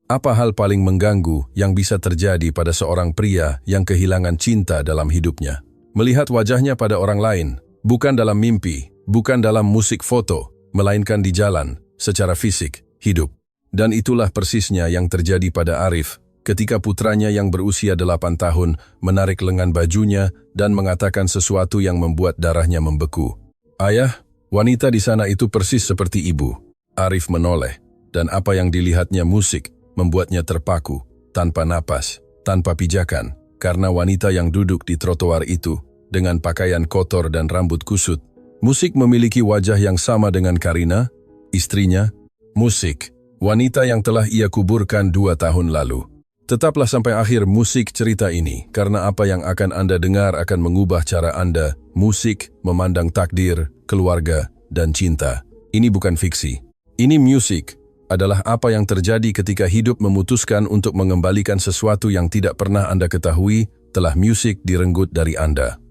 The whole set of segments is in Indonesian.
Apa hal paling mengganggu yang bisa terjadi pada seorang pria yang kehilangan cinta dalam hidupnya? Melihat wajahnya pada orang lain, bukan dalam mimpi, bukan dalam musik foto, melainkan di jalan, secara fisik, hidup. Dan itulah persisnya yang terjadi pada Arif ketika putranya yang berusia 8 tahun menarik lengan bajunya dan mengatakan sesuatu yang membuat darahnya membeku. "Ayah, wanita di sana itu persis seperti ibu." Arif menoleh, dan apa yang dilihatnya musik membuatnya terpaku, tanpa napas, tanpa pijakan, karena wanita yang duduk di trotoar itu, dengan pakaian kotor dan rambut kusut. Musik memiliki wajah yang sama dengan Karina, istrinya. Musik, wanita yang telah ia kuburkan 2 tahun lalu. Tetaplah sampai akhir musik cerita ini, karena apa yang akan Anda dengar akan mengubah cara Anda, musik, memandang takdir, keluarga, dan cinta. Ini bukan fiksi. Ini musik adalah apa yang terjadi ketika hidup memutuskan untuk mengembalikan sesuatu yang tidak pernah Anda ketahui telah musik direnggut dari Anda.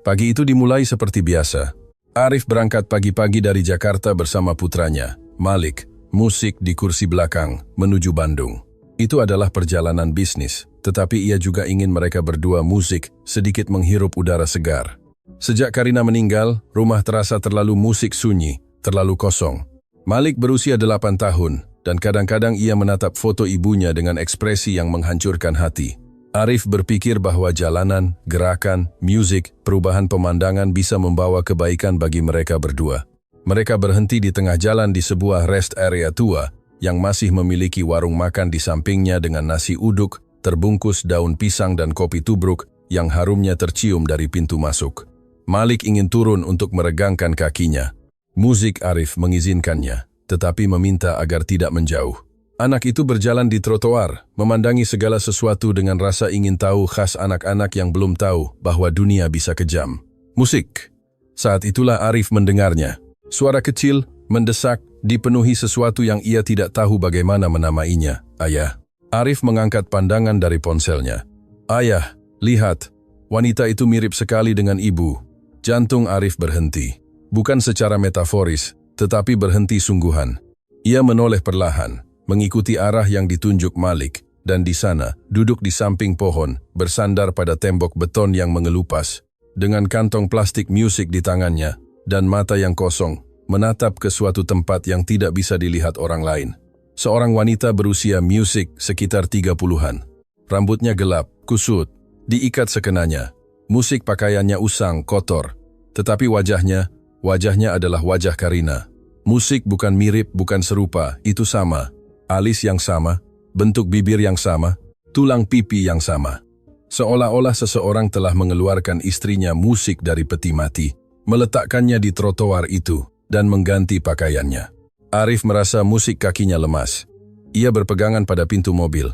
Pagi itu dimulai seperti biasa. Arif berangkat pagi-pagi dari Jakarta bersama putranya, Malik, musik di kursi belakang, menuju Bandung. Itu adalah perjalanan bisnis, tetapi ia juga ingin mereka berdua musik sedikit menghirup udara segar. Sejak Karina meninggal, rumah terasa terlalu musik sunyi, terlalu kosong. Malik berusia 8 tahun, dan kadang-kadang ia menatap foto ibunya dengan ekspresi yang menghancurkan hati. Arif berpikir bahwa jalanan, gerakan, musik, perubahan pemandangan bisa membawa kebaikan bagi mereka berdua. Mereka berhenti di tengah jalan di sebuah rest area tua, yang masih memiliki warung makan di sampingnya dengan nasi uduk, terbungkus daun pisang dan kopi tubruk yang harumnya tercium dari pintu masuk. Malik ingin turun untuk meregangkan kakinya. Musik Arif mengizinkannya, tetapi meminta agar tidak menjauh. Anak itu berjalan di trotoar, memandangi segala sesuatu dengan rasa ingin tahu khas anak-anak yang belum tahu bahwa dunia bisa kejam. Musik. Saat itulah Arif mendengarnya. Suara kecil, mendesak, dipenuhi sesuatu yang ia tidak tahu bagaimana menamainya. "Ayah." Arif mengangkat pandangan dari ponselnya. "Ayah, lihat. Wanita itu mirip sekali dengan ibu." Jantung Arif berhenti. Bukan secara metaforis, tetapi berhenti sungguhan. Ia menoleh perlahan, mengikuti arah yang ditunjuk Malik, dan di sana, duduk di samping pohon, bersandar pada tembok beton yang mengelupas, dengan kantong plastik musik di tangannya, dan mata yang kosong, menatap ke suatu tempat yang tidak bisa dilihat orang lain. Seorang wanita berusia musik sekitar 30-an. Rambutnya gelap, kusut, diikat sekenanya. Musik pakaiannya usang, kotor. Tetapi wajahnya adalah wajah Karina. Musik bukan mirip, bukan serupa, itu sama. Alis yang sama, bentuk bibir yang sama, tulang pipi yang sama. Seolah-olah seseorang telah mengeluarkan istrinya musik dari peti mati, meletakkannya di trotoar itu, dan mengganti pakaiannya. Arif merasa musik kakinya lemas. Ia berpegangan pada pintu mobil.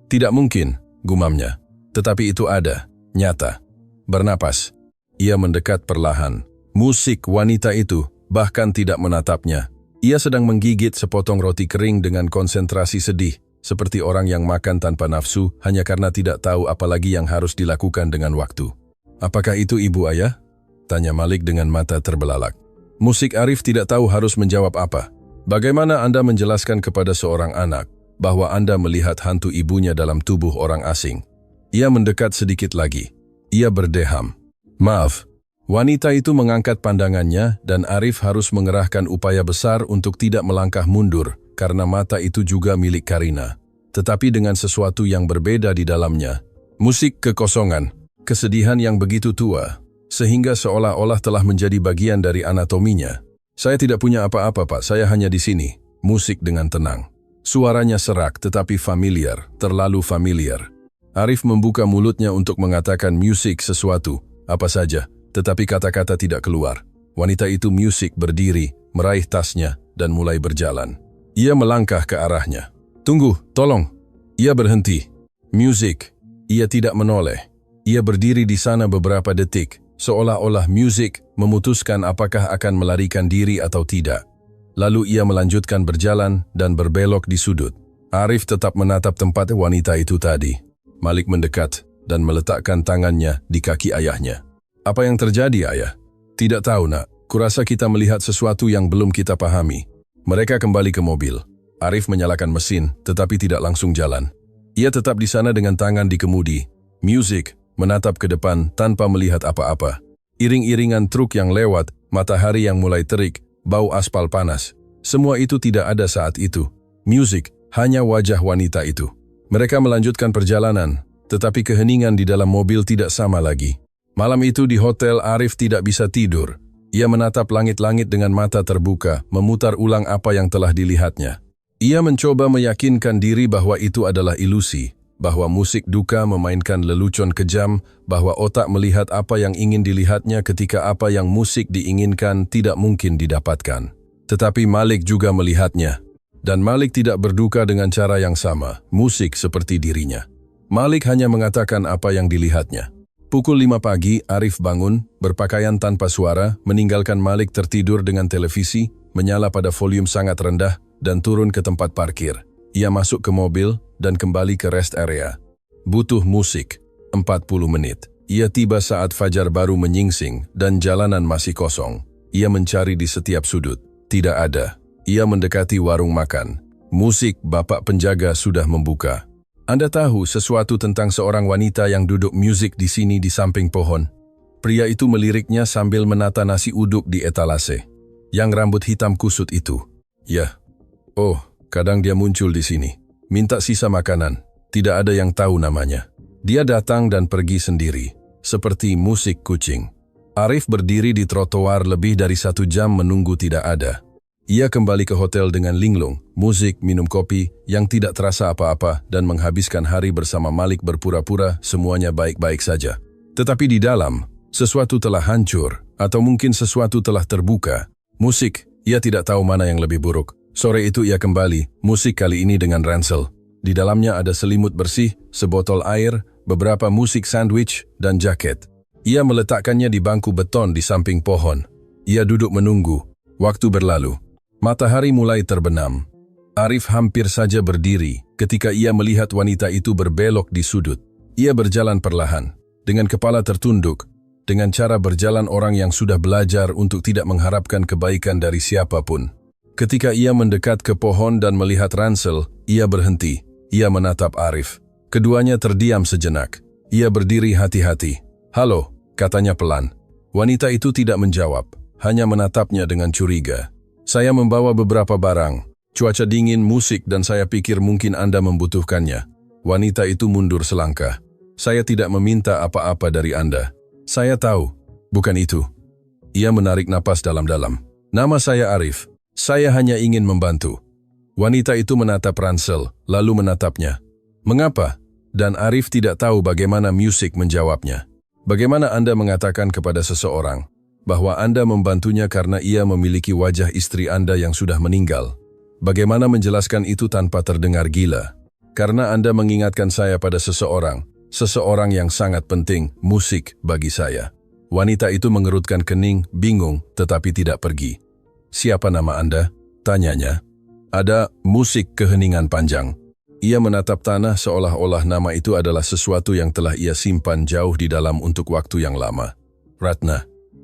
"Tidak mungkin," gumamnya. Tetapi itu ada, nyata. Bernapas. Ia mendekat perlahan. Musik wanita itu bahkan tidak menatapnya. Ia sedang menggigit sepotong roti kering dengan konsentrasi sedih, seperti orang yang makan tanpa nafsu hanya karena tidak tahu apa lagi yang harus dilakukan dengan waktu. "Apakah itu ibu, ayah?" tanya Malik dengan mata terbelalak. Musik Arif tidak tahu harus menjawab apa. Bagaimana Anda menjelaskan kepada seorang anak bahwa Anda melihat hantu ibunya dalam tubuh orang asing? Ia mendekat sedikit lagi. Ia berdeham. "Maaf." Wanita itu mengangkat pandangannya dan Arif harus mengerahkan upaya besar untuk tidak melangkah mundur karena mata itu juga milik Karina. Tetapi dengan sesuatu yang berbeda di dalamnya. Musik kekosongan, kesedihan yang begitu tua, sehingga seolah-olah telah menjadi bagian dari anatominya. "Saya tidak punya apa-apa, Pak. Saya hanya di sini." Musik dengan tenang. Suaranya serak tetapi familiar, terlalu familiar. Arif membuka mulutnya untuk mengatakan musik sesuatu, apa saja, tetapi kata-kata tidak keluar. Wanita itu musik berdiri, meraih tasnya, dan mulai berjalan. Ia melangkah ke arahnya. "Tunggu, tolong." Ia berhenti. Musik. Ia tidak menoleh. Ia berdiri di sana beberapa detik, seolah-olah musik memutuskan apakah akan melarikan diri atau tidak. Lalu ia melanjutkan berjalan dan berbelok di sudut. Arif tetap menatap tempat wanita itu tadi. Malik mendekat dan meletakkan tangannya di kaki ayahnya. "Apa yang terjadi, ayah?" "Tidak tahu, nak. Kurasa kita melihat sesuatu yang belum kita pahami." Mereka kembali ke mobil. Arif menyalakan mesin, tetapi tidak langsung jalan. Ia tetap di sana dengan tangan di kemudi. Music, menatap ke depan tanpa melihat apa-apa. Iring-iringan truk yang lewat, matahari yang mulai terik, bau aspal panas. Semua itu tidak ada saat itu. Music, hanya wajah wanita itu. Mereka melanjutkan perjalanan, tetapi keheningan di dalam mobil tidak sama lagi. Malam itu di hotel Arif tidak bisa tidur. Ia menatap langit-langit dengan mata terbuka, memutar ulang apa yang telah dilihatnya. Ia mencoba meyakinkan diri bahwa itu adalah ilusi, bahwa musik duka memainkan lelucon kejam, bahwa otak melihat apa yang ingin dilihatnya ketika apa yang musik diinginkan tidak mungkin didapatkan. Tetapi Malik juga melihatnya. Dan Malik tidak berduka dengan cara yang sama, musik seperti dirinya. Malik hanya mengatakan apa yang dilihatnya. Pukul 5 pagi, Arif bangun, berpakaian tanpa suara, meninggalkan Malik tertidur dengan televisi, menyala pada volume sangat rendah, dan turun ke tempat parkir. Ia masuk ke mobil, dan kembali ke rest area. Butuh musik, 40 menit. Ia tiba saat fajar baru menyingsing, dan jalanan masih kosong. Ia mencari di setiap sudut. Tidak ada. Ia mendekati warung makan. Musik bapak penjaga sudah membuka. Anda tahu sesuatu tentang seorang wanita yang duduk musik di sini di samping pohon? Pria itu meliriknya sambil menata nasi uduk di etalase. Yang rambut hitam kusut itu. Ya. Oh, kadang dia muncul di sini. Minta sisa makanan. Tidak ada yang tahu namanya. Dia datang dan pergi sendiri. Seperti musik kucing. Arif berdiri di trotoar lebih dari 1 jam menunggu tidak ada. Ia kembali ke hotel dengan linglung, musik, minum kopi, yang tidak terasa apa-apa dan menghabiskan hari bersama Malik berpura-pura semuanya baik-baik saja. Tetapi di dalam, sesuatu telah hancur, atau mungkin sesuatu telah terbuka. Musik, ia tidak tahu mana yang lebih buruk. Sore itu ia kembali, musik kali ini dengan ransel. Di dalamnya ada selimut bersih, sebotol air, beberapa musik sandwich, dan jaket. Ia meletakkannya di bangku beton di samping pohon. Ia duduk menunggu. Waktu berlalu. Matahari mulai terbenam. Arif hampir saja berdiri ketika ia melihat wanita itu berbelok di sudut. Ia berjalan perlahan, dengan kepala tertunduk, dengan cara berjalan orang yang sudah belajar untuk tidak mengharapkan kebaikan dari siapapun. Ketika ia mendekat ke pohon dan melihat ransel, ia berhenti. Ia menatap Arif. Keduanya terdiam sejenak. Ia berdiri hati-hati. "Halo," katanya pelan. Wanita itu tidak menjawab, hanya menatapnya dengan curiga. "Saya membawa beberapa barang. Cuaca dingin, musik, dan saya pikir mungkin Anda membutuhkannya." Wanita itu mundur selangkah. "Saya tidak meminta apa-apa dari Anda. Saya tahu, bukan itu." Ia menarik napas dalam-dalam. "Nama saya Arif. Saya hanya ingin membantu." Wanita itu menatap ransel, lalu menatapnya. "Mengapa?" Dan Arif tidak tahu bagaimana musik menjawabnya. Bagaimana Anda mengatakan kepada seseorang bahwa Anda membantunya karena ia memiliki wajah istri Anda yang sudah meninggal? Bagaimana menjelaskan itu tanpa terdengar gila? Karena Anda mengingatkan saya pada seseorang yang sangat penting, musik bagi saya. Wanita itu mengerutkan kening, bingung, tetapi tidak pergi. "Siapa nama Anda?" tanyanya. "Ada musik." Keheningan panjang. Ia menatap tanah seolah-olah nama itu adalah sesuatu yang telah ia simpan jauh di dalam untuk waktu yang lama. "Ratna."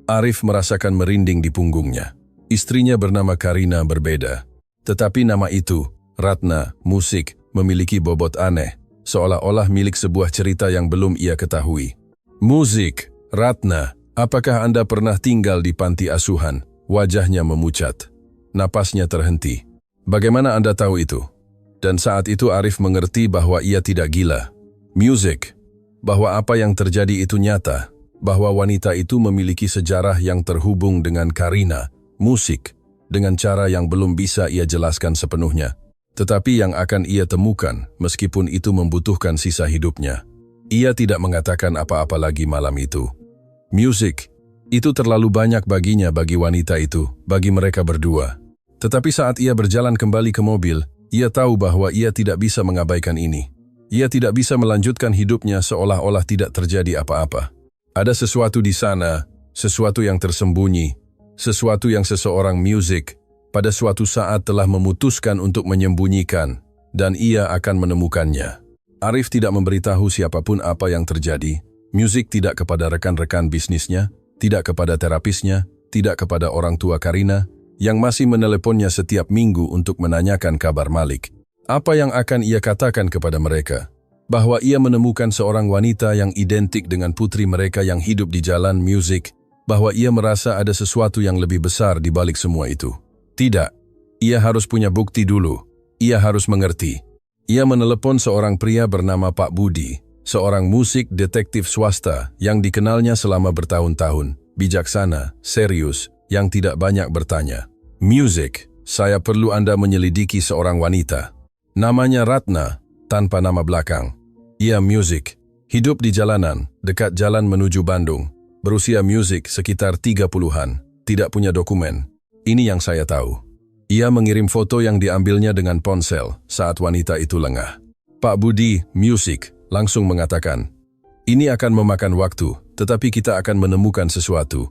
Arif merasakan merinding di punggungnya. Istrinya bernama Karina berbeda. Tetapi nama itu, Ratna, musik, memiliki bobot aneh, seolah-olah milik sebuah cerita yang belum ia ketahui. "Musik, Ratna, apakah Anda pernah tinggal di panti asuhan?" Wajahnya memucat. Napasnya terhenti. "Bagaimana Anda tahu itu?" Dan saat itu Arif mengerti bahwa ia tidak gila. Musik, bahwa apa yang terjadi itu nyata. Bahwa wanita itu memiliki sejarah yang terhubung dengan Karina, musik, dengan cara yang belum bisa ia jelaskan sepenuhnya, tetapi yang akan ia temukan meskipun itu membutuhkan sisa hidupnya. Ia tidak mengatakan apa-apa lagi malam itu. Musik, itu terlalu banyak baginya, bagi wanita itu, bagi mereka berdua. Tetapi saat ia berjalan kembali ke mobil, ia tahu bahwa ia tidak bisa mengabaikan ini. Ia tidak bisa melanjutkan hidupnya seolah-olah tidak terjadi apa-apa. Ada sesuatu di sana, sesuatu yang tersembunyi, sesuatu yang seseorang musik pada suatu saat telah memutuskan untuk menyembunyikan, dan ia akan menemukannya. Arif tidak memberitahu siapapun apa yang terjadi. Musik tidak kepada rekan-rekan bisnisnya, tidak kepada terapisnya, tidak kepada orang tua Karina, yang masih meneleponnya setiap minggu untuk menanyakan kabar Malik. Apa yang akan ia katakan kepada mereka? Bahwa ia menemukan seorang wanita yang identik dengan putri mereka yang hidup di jalan musik, bahwa ia merasa ada sesuatu yang lebih besar di balik semua itu. Tidak, ia harus punya bukti dulu. Ia harus mengerti. Ia menelepon seorang pria bernama Pak Budi, seorang musik detektif swasta yang dikenalnya selama bertahun-tahun, bijaksana, serius, yang tidak banyak bertanya. Music, saya perlu Anda menyelidiki seorang wanita. Namanya Ratna, tanpa nama belakang. Ia Music, hidup di jalanan, dekat jalan menuju Bandung. Berusia Music sekitar 30-an, tidak punya dokumen. Ini yang saya tahu. Ia mengirim foto yang diambilnya dengan ponsel saat wanita itu lengah. Pak Budi, Music, langsung mengatakan, "Ini akan memakan waktu, tetapi kita akan menemukan sesuatu."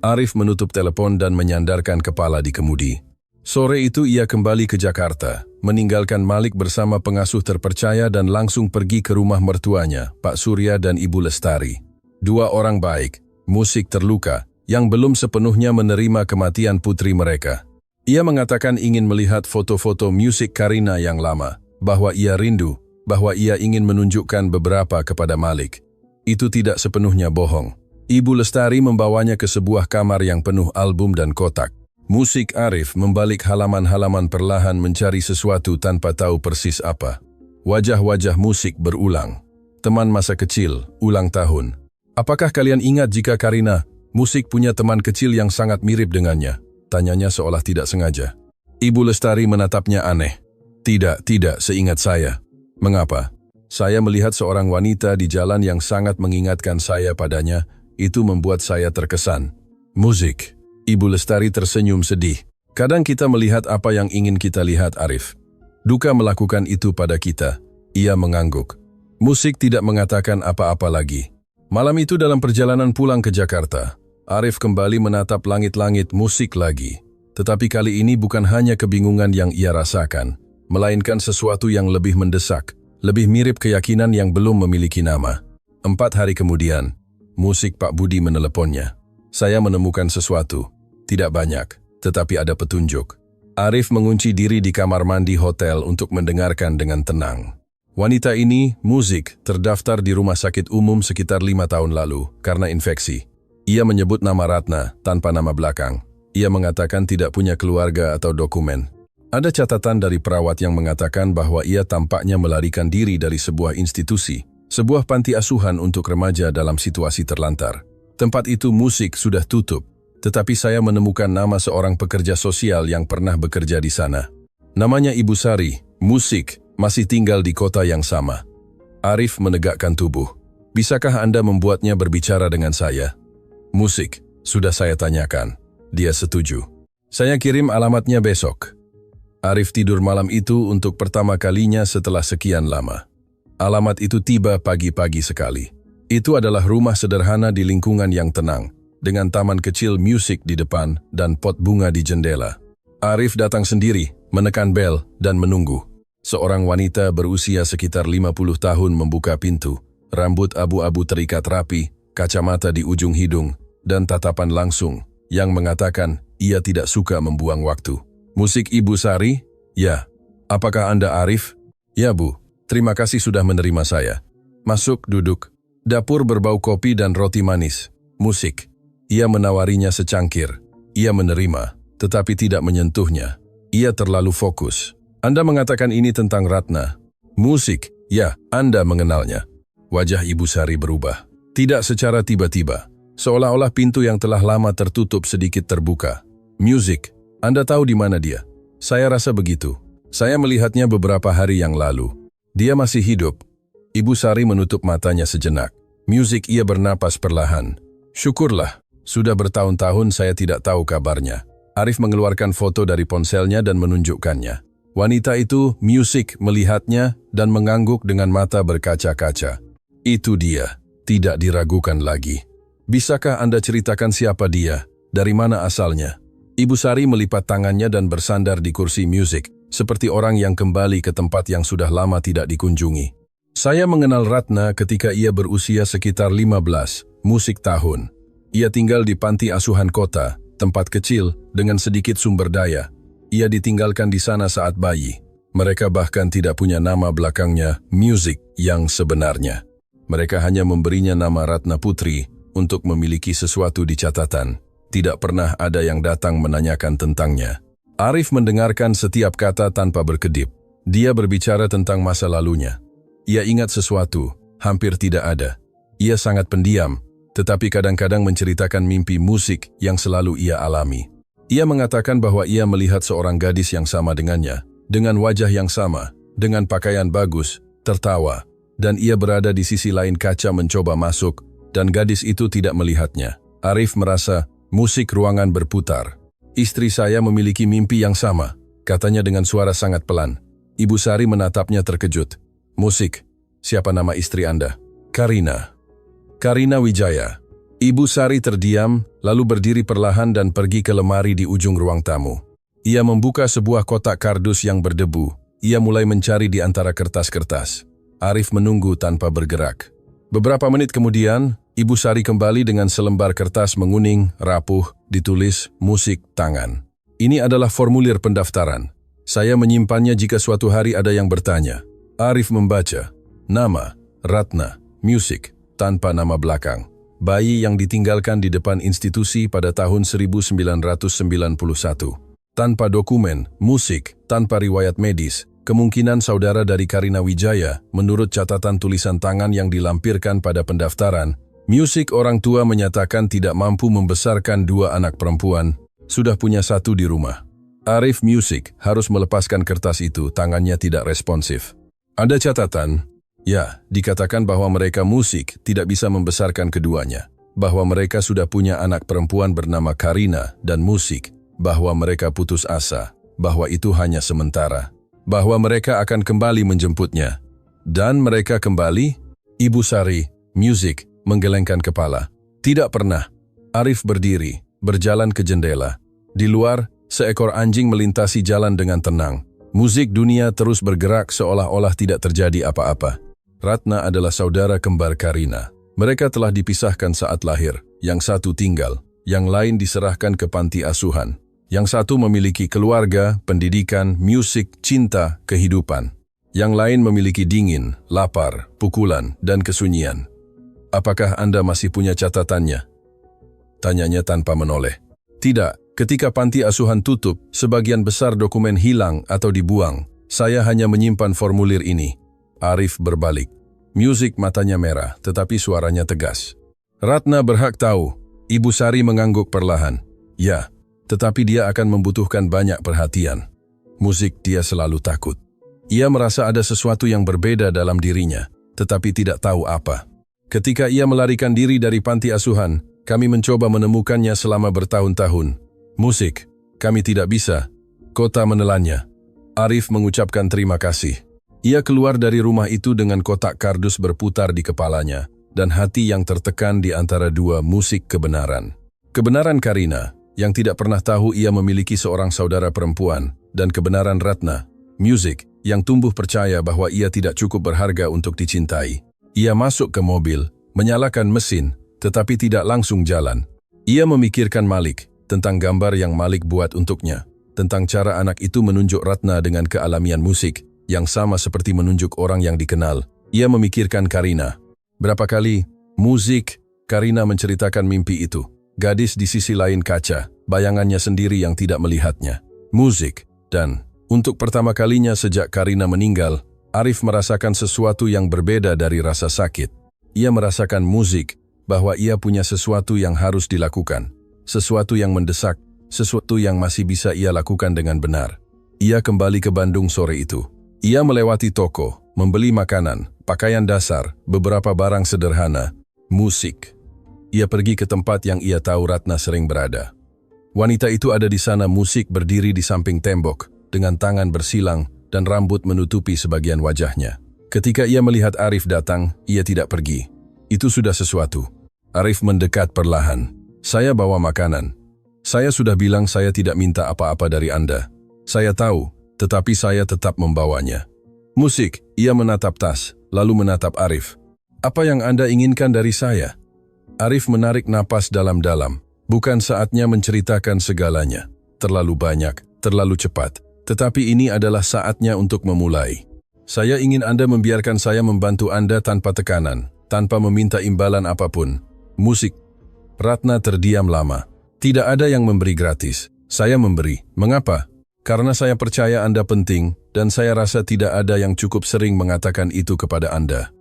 Arif menutup telepon dan menyandarkan kepala di kemudi. Sore itu ia kembali ke Jakarta, meninggalkan Malik bersama pengasuh terpercaya dan langsung pergi ke rumah mertuanya, Pak Surya dan Ibu Lestari. Dua orang baik, Music terluka, yang belum sepenuhnya menerima kematian putri mereka. Ia mengatakan ingin melihat foto-foto Music Karina yang lama, bahwa ia rindu, bahwa ia ingin menunjukkan beberapa kepada Malik. Itu tidak sepenuhnya bohong. Ibu Lestari membawanya ke sebuah kamar yang penuh album dan kotak. Music Arif membalik halaman-halaman perlahan mencari sesuatu tanpa tahu persis apa. Wajah-wajah Music berulang. Teman masa kecil, ulang tahun. Apakah kalian ingat jika Karina, Music punya teman kecil yang sangat mirip dengannya? Tanyanya seolah tidak sengaja. Ibu Lestari menatapnya aneh. Tidak, seingat saya. Mengapa? Saya melihat seorang wanita di jalan yang sangat mengingatkan saya padanya. Itu membuat saya terkesan. Music. Ibu Lestari tersenyum sedih. Kadang kita melihat apa yang ingin kita lihat, Arif. Duka melakukan itu pada kita. Ia mengangguk. Music tidak mengatakan apa-apa lagi. Malam itu dalam perjalanan pulang ke Jakarta, Arif kembali menatap langit-langit Music lagi. Tetapi kali ini bukan hanya kebingungan yang ia rasakan, melainkan sesuatu yang lebih mendesak, lebih mirip keyakinan yang belum memiliki nama. 4 hari kemudian, Music Pak Budi meneleponnya. Saya menemukan sesuatu. Tidak banyak, tetapi ada petunjuk. Arif mengunci diri di kamar mandi hotel untuk mendengarkan dengan tenang. Wanita ini, Music, terdaftar di rumah sakit umum sekitar 5 tahun lalu karena infeksi. Ia menyebut nama Ratna tanpa nama belakang. Ia mengatakan tidak punya keluarga atau dokumen. Ada catatan dari perawat yang mengatakan bahwa ia tampaknya melarikan diri dari sebuah institusi, sebuah panti asuhan untuk remaja dalam situasi terlantar. Tempat itu Music sudah tutup, tetapi saya menemukan nama seorang pekerja sosial yang pernah bekerja di sana. Namanya Ibu Sari. Music masih tinggal di kota yang sama. Arif menegakkan tubuh. Bisakah Anda membuatnya berbicara dengan saya? Music, sudah saya tanyakan. Dia setuju. Saya kirim alamatnya besok. Arif tidur malam itu untuk pertama kalinya setelah sekian lama. Alamat itu tiba pagi-pagi sekali. Itu adalah rumah sederhana di lingkungan yang tenang, dengan taman kecil Music di depan dan pot bunga di jendela. Arif datang sendiri, menekan bel, dan menunggu. Seorang wanita berusia sekitar 50 tahun membuka pintu, rambut abu-abu terikat rapi, kacamata di ujung hidung, dan tatapan langsung, yang mengatakan ia tidak suka membuang waktu. Music Ibu Sari? Ya. Apakah Anda Arif? Ya Bu. Terima kasih sudah menerima saya. Masuk, duduk. Dapur berbau kopi dan roti manis. Music. Ia menawarinya secangkir. Ia menerima, tetapi tidak menyentuhnya. Ia terlalu fokus. Anda mengatakan ini tentang Ratna. Music. Ya, Anda mengenalnya. Wajah Ibu Sari berubah. Tidak secara tiba-tiba. Seolah-olah pintu yang telah lama tertutup sedikit terbuka. Music. Anda tahu di mana dia? Saya rasa begitu. Saya melihatnya beberapa hari yang lalu. Dia masih hidup. Ibu Sari menutup matanya sejenak. Music, ia bernapas perlahan. Syukurlah, sudah bertahun-tahun saya tidak tahu kabarnya. Arif mengeluarkan foto dari ponselnya dan menunjukkannya. Wanita itu, Music, melihatnya dan mengangguk dengan mata berkaca-kaca. Itu dia, tidak diragukan lagi. Bisakah Anda ceritakan siapa dia? Dari mana asalnya? Ibu Sari melipat tangannya dan bersandar di kursi Music, seperti orang yang kembali ke tempat yang sudah lama tidak dikunjungi. Saya mengenal Ratna ketika ia berusia sekitar 15, Music tahun. Ia tinggal di panti asuhan kota, Tempat kecil dengan sedikit sumber daya. Ia ditinggalkan di sana saat bayi. Mereka bahkan tidak punya nama belakangnya, Music, yang sebenarnya. Mereka hanya memberinya nama Ratna Putri untuk memiliki sesuatu di catatan. Tidak pernah ada yang datang menanyakan tentangnya. Arif mendengarkan setiap kata tanpa berkedip. Dia berbicara tentang masa lalunya. Ia ingat sesuatu, hampir tidak ada. Ia sangat pendiam, tetapi kadang-kadang menceritakan mimpi musik yang selalu ia alami. Ia mengatakan bahwa ia melihat seorang gadis yang sama dengannya, dengan wajah yang sama, dengan pakaian bagus, tertawa, dan ia berada di sisi lain kaca mencoba masuk, dan gadis itu tidak melihatnya. Arif merasa musik ruangan berputar. Istri saya memiliki mimpi yang sama, katanya dengan suara sangat pelan. Ibu Sari menatapnya terkejut. Musik, siapa nama istri Anda? Karina. Karina Wijaya. Ibu Sari terdiam, lalu berdiri perlahan dan pergi ke lemari di ujung ruang tamu. Ia membuka sebuah kotak kardus yang berdebu. Ia mulai mencari di antara kertas-kertas. Arif menunggu tanpa bergerak. Beberapa menit kemudian, Ibu Sari kembali dengan selembar kertas menguning, rapuh, ditulis musik tangan. Ini adalah formulir pendaftaran. Saya menyimpannya jika suatu hari ada yang bertanya. Arif membaca. Nama, Ratna, Music, tanpa nama belakang. Bayi yang ditinggalkan di depan institusi pada tahun 1991. Tanpa dokumen, musik, tanpa riwayat medis. Kemungkinan saudara dari Karina Wijaya, menurut catatan tulisan tangan yang dilampirkan pada pendaftaran, Music orang tua menyatakan tidak mampu membesarkan 2 anak perempuan, sudah punya 1 di rumah. Arif Music harus melepaskan kertas itu, tangannya tidak responsif. Ada catatan? Ya, dikatakan bahwa mereka Music tidak bisa membesarkan keduanya, bahwa mereka sudah punya anak perempuan bernama Karina dan Music, bahwa mereka putus asa, bahwa itu hanya sementara, bahwa mereka akan kembali menjemputnya. Dan mereka kembali? Ibu Sari, Music, menggelengkan kepala. Tidak pernah. Arif berdiri, berjalan ke jendela. Di luar, seekor anjing melintasi jalan dengan tenang. Musik dunia terus bergerak seolah-olah tidak terjadi apa-apa. Ratna adalah saudara kembar Karina. Mereka telah dipisahkan saat lahir. Yang satu tinggal, yang lain diserahkan ke panti asuhan. Yang satu memiliki keluarga, pendidikan, musik, cinta, kehidupan. Yang lain memiliki dingin, lapar, pukulan, dan kesunyian. Apakah Anda masih punya catatannya? Tanyanya tanpa menoleh. Tidak. Ketika panti asuhan tutup, sebagian besar dokumen hilang atau dibuang. Saya hanya menyimpan formulir ini. Arif berbalik. Music matanya merah, tetapi suaranya tegas. Ratna berhak tahu. Ibu Sari mengangguk perlahan. Ya, tetapi dia akan membutuhkan banyak perhatian. Musik dia selalu takut. Ia merasa ada sesuatu yang berbeda dalam dirinya, tetapi tidak tahu apa. Ketika ia melarikan diri dari panti asuhan, kami mencoba menemukannya selama bertahun-tahun. Musik, kami tidak bisa. Kota menelannya. Arif mengucapkan terima kasih. Ia keluar dari rumah itu dengan kotak kardus berputar di kepalanya, dan hati yang tertekan di antara 2 musik kebenaran. Kebenaran Karina, yang tidak pernah tahu ia memiliki seorang saudara perempuan, dan kebenaran Ratna, Music, yang tumbuh percaya bahwa ia tidak cukup berharga untuk dicintai. Ia masuk ke mobil, menyalakan mesin, tetapi tidak langsung jalan. Ia memikirkan Malik, tentang gambar yang Malik buat untuknya, tentang cara anak itu menunjuk Ratna dengan kealamian musik, yang sama seperti menunjuk orang yang dikenal. Ia memikirkan Karina. Berapa kali, musik, Karina menceritakan mimpi itu. Gadis di sisi lain kaca, bayangannya sendiri yang tidak melihatnya. Musik, dan untuk pertama kalinya sejak Karina meninggal, Arif merasakan sesuatu yang berbeda dari rasa sakit. Ia merasakan musik, bahwa ia punya sesuatu yang harus dilakukan. Sesuatu yang mendesak, sesuatu yang masih bisa ia lakukan dengan benar. Ia kembali ke Bandung sore itu. Ia melewati toko, membeli makanan, pakaian dasar, beberapa barang sederhana, musik. Ia pergi ke tempat yang ia tahu Ratna sering berada. Wanita itu ada di sana, Musik berdiri di samping tembok, dengan tangan bersilang dan rambut menutupi sebagian wajahnya. Ketika ia melihat Arif datang, ia tidak pergi. Itu sudah sesuatu. Arif mendekat perlahan. Saya bawa makanan. Saya sudah bilang saya tidak minta apa-apa dari Anda. Saya tahu, tetapi saya tetap membawanya. Musik, ia menatap tas, lalu menatap Arif. Apa yang Anda inginkan dari saya? Arif menarik napas dalam-dalam. Bukan saatnya menceritakan segalanya. Terlalu banyak, terlalu cepat. Tetapi ini adalah saatnya untuk memulai. Saya ingin Anda membiarkan saya membantu Anda tanpa tekanan, tanpa meminta imbalan apapun. Musik. Ratna terdiam lama. Tidak ada yang memberi gratis. Saya memberi. Mengapa? Karena saya percaya Anda penting, dan saya rasa tidak ada yang cukup sering mengatakan itu kepada Anda.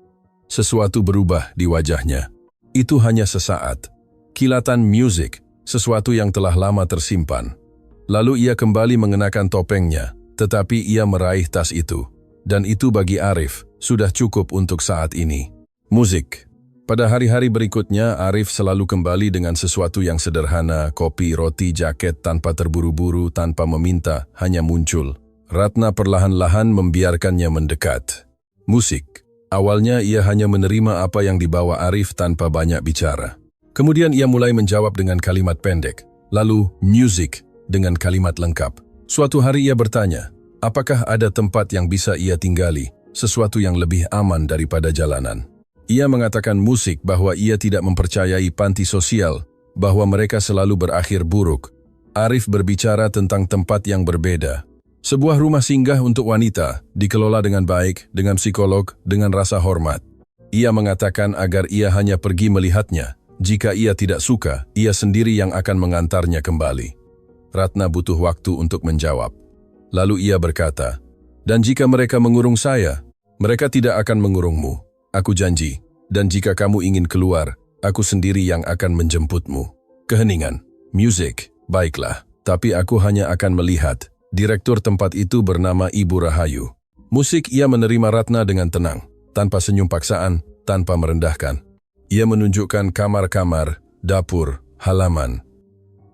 Sesuatu berubah di wajahnya. Itu hanya sesaat. Kilatan musik, sesuatu yang telah lama tersimpan. Lalu ia kembali mengenakan topengnya, tetapi ia meraih tas itu. Dan itu bagi Arif, sudah cukup untuk saat ini. Musik. Pada hari-hari berikutnya, Arif selalu kembali dengan sesuatu yang sederhana, kopi, roti, jaket, tanpa terburu-buru, tanpa meminta, hanya muncul. Ratna perlahan-lahan membiarkannya mendekat. Musik. Awalnya ia hanya menerima apa yang dibawa Arif tanpa banyak bicara. Kemudian ia mulai menjawab dengan kalimat pendek, lalu music dengan kalimat lengkap. Suatu hari ia bertanya, apakah ada tempat yang bisa ia tinggali, sesuatu yang lebih aman daripada jalanan. Ia mengatakan musik bahwa ia tidak mempercayai panti sosial, bahwa mereka selalu berakhir buruk. Arif berbicara tentang tempat yang berbeda. Sebuah rumah singgah untuk wanita, dikelola dengan baik, dengan psikolog, dengan rasa hormat. Ia mengatakan agar ia hanya pergi melihatnya. Jika ia tidak suka, ia sendiri yang akan mengantarnya kembali. Ratna butuh waktu untuk menjawab. Lalu ia berkata, dan jika mereka mengurung saya, mereka tidak akan mengurungmu. Aku janji, dan jika kamu ingin keluar, aku sendiri yang akan menjemputmu. Keheningan. Musik. Baiklah, tapi aku hanya akan melihat. Direktur tempat itu bernama Ibu Rahayu. Musik ia menerima Ratna dengan tenang, tanpa senyum paksaan, tanpa merendahkan. Ia menunjukkan kamar-kamar, dapur, halaman.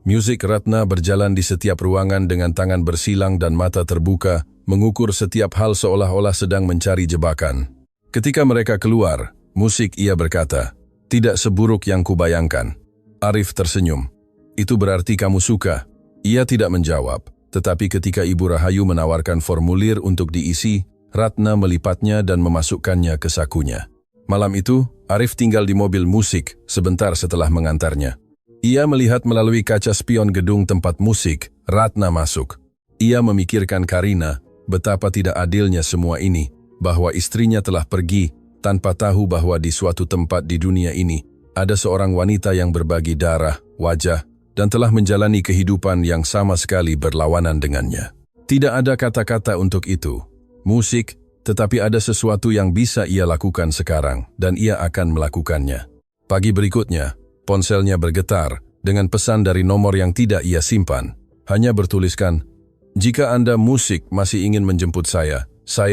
Musik Ratna berjalan di setiap ruangan dengan tangan bersilang dan mata terbuka, mengukur setiap hal seolah-olah sedang mencari jebakan. Ketika mereka keluar, musik ia berkata, tidak seburuk yang kubayangkan. Arif tersenyum. Itu berarti kamu suka. Ia tidak menjawab, tetapi ketika Ibu Rahayu menawarkan formulir untuk diisi, Ratna melipatnya dan memasukkannya ke sakunya. Malam itu, Arif tinggal di mobil musik sebentar setelah mengantarnya. Ia melihat melalui kaca spion gedung tempat musik, Ratna masuk. Ia memikirkan Karina, betapa tidak adilnya semua ini, bahwa istrinya telah pergi tanpa tahu bahwa di suatu tempat di dunia ini, ada seorang wanita yang berbagi darah, wajah, dan telah menjalani kehidupan yang sama sekali berlawanan dengannya. Tidak ada kata-kata untuk itu. Musik, tetapi ada sesuatu yang bisa ia lakukan sekarang, dan ia akan melakukannya. Pagi berikutnya, ponselnya bergetar, dengan pesan dari nomor yang tidak ia simpan. Hanya bertuliskan, jika Anda musik masih ingin menjemput saya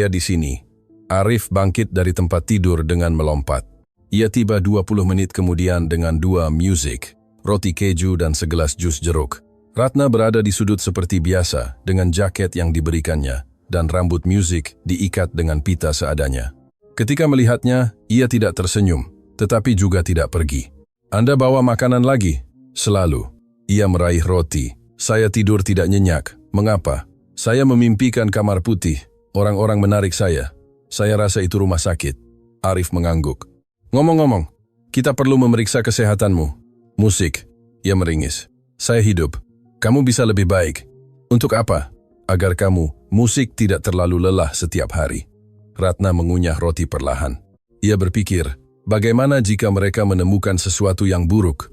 di sini. Arif bangkit dari tempat tidur dengan melompat. Ia tiba 20 menit kemudian dengan 2 musik, roti keju dan segelas jus jeruk. Ratna berada di sudut seperti biasa, dengan jaket yang diberikannya, dan rambut musik diikat dengan pita seadanya. Ketika melihatnya, ia tidak tersenyum, tetapi juga tidak pergi. Anda bawa makanan lagi? Selalu. Ia meraih roti. Saya tidur tidak nyenyak. Mengapa? Saya memimpikan kamar putih. Orang-orang menarik saya. Saya rasa itu rumah sakit. Arif mengangguk. Ngomong-ngomong, kita perlu memeriksa kesehatanmu. Musik. Ia meringis. Saya hidup. Kamu bisa lebih baik. Untuk apa? Agar kamu, musik tidak terlalu lelah setiap hari. Ratna mengunyah roti perlahan. Ia berpikir, bagaimana jika mereka menemukan sesuatu yang buruk?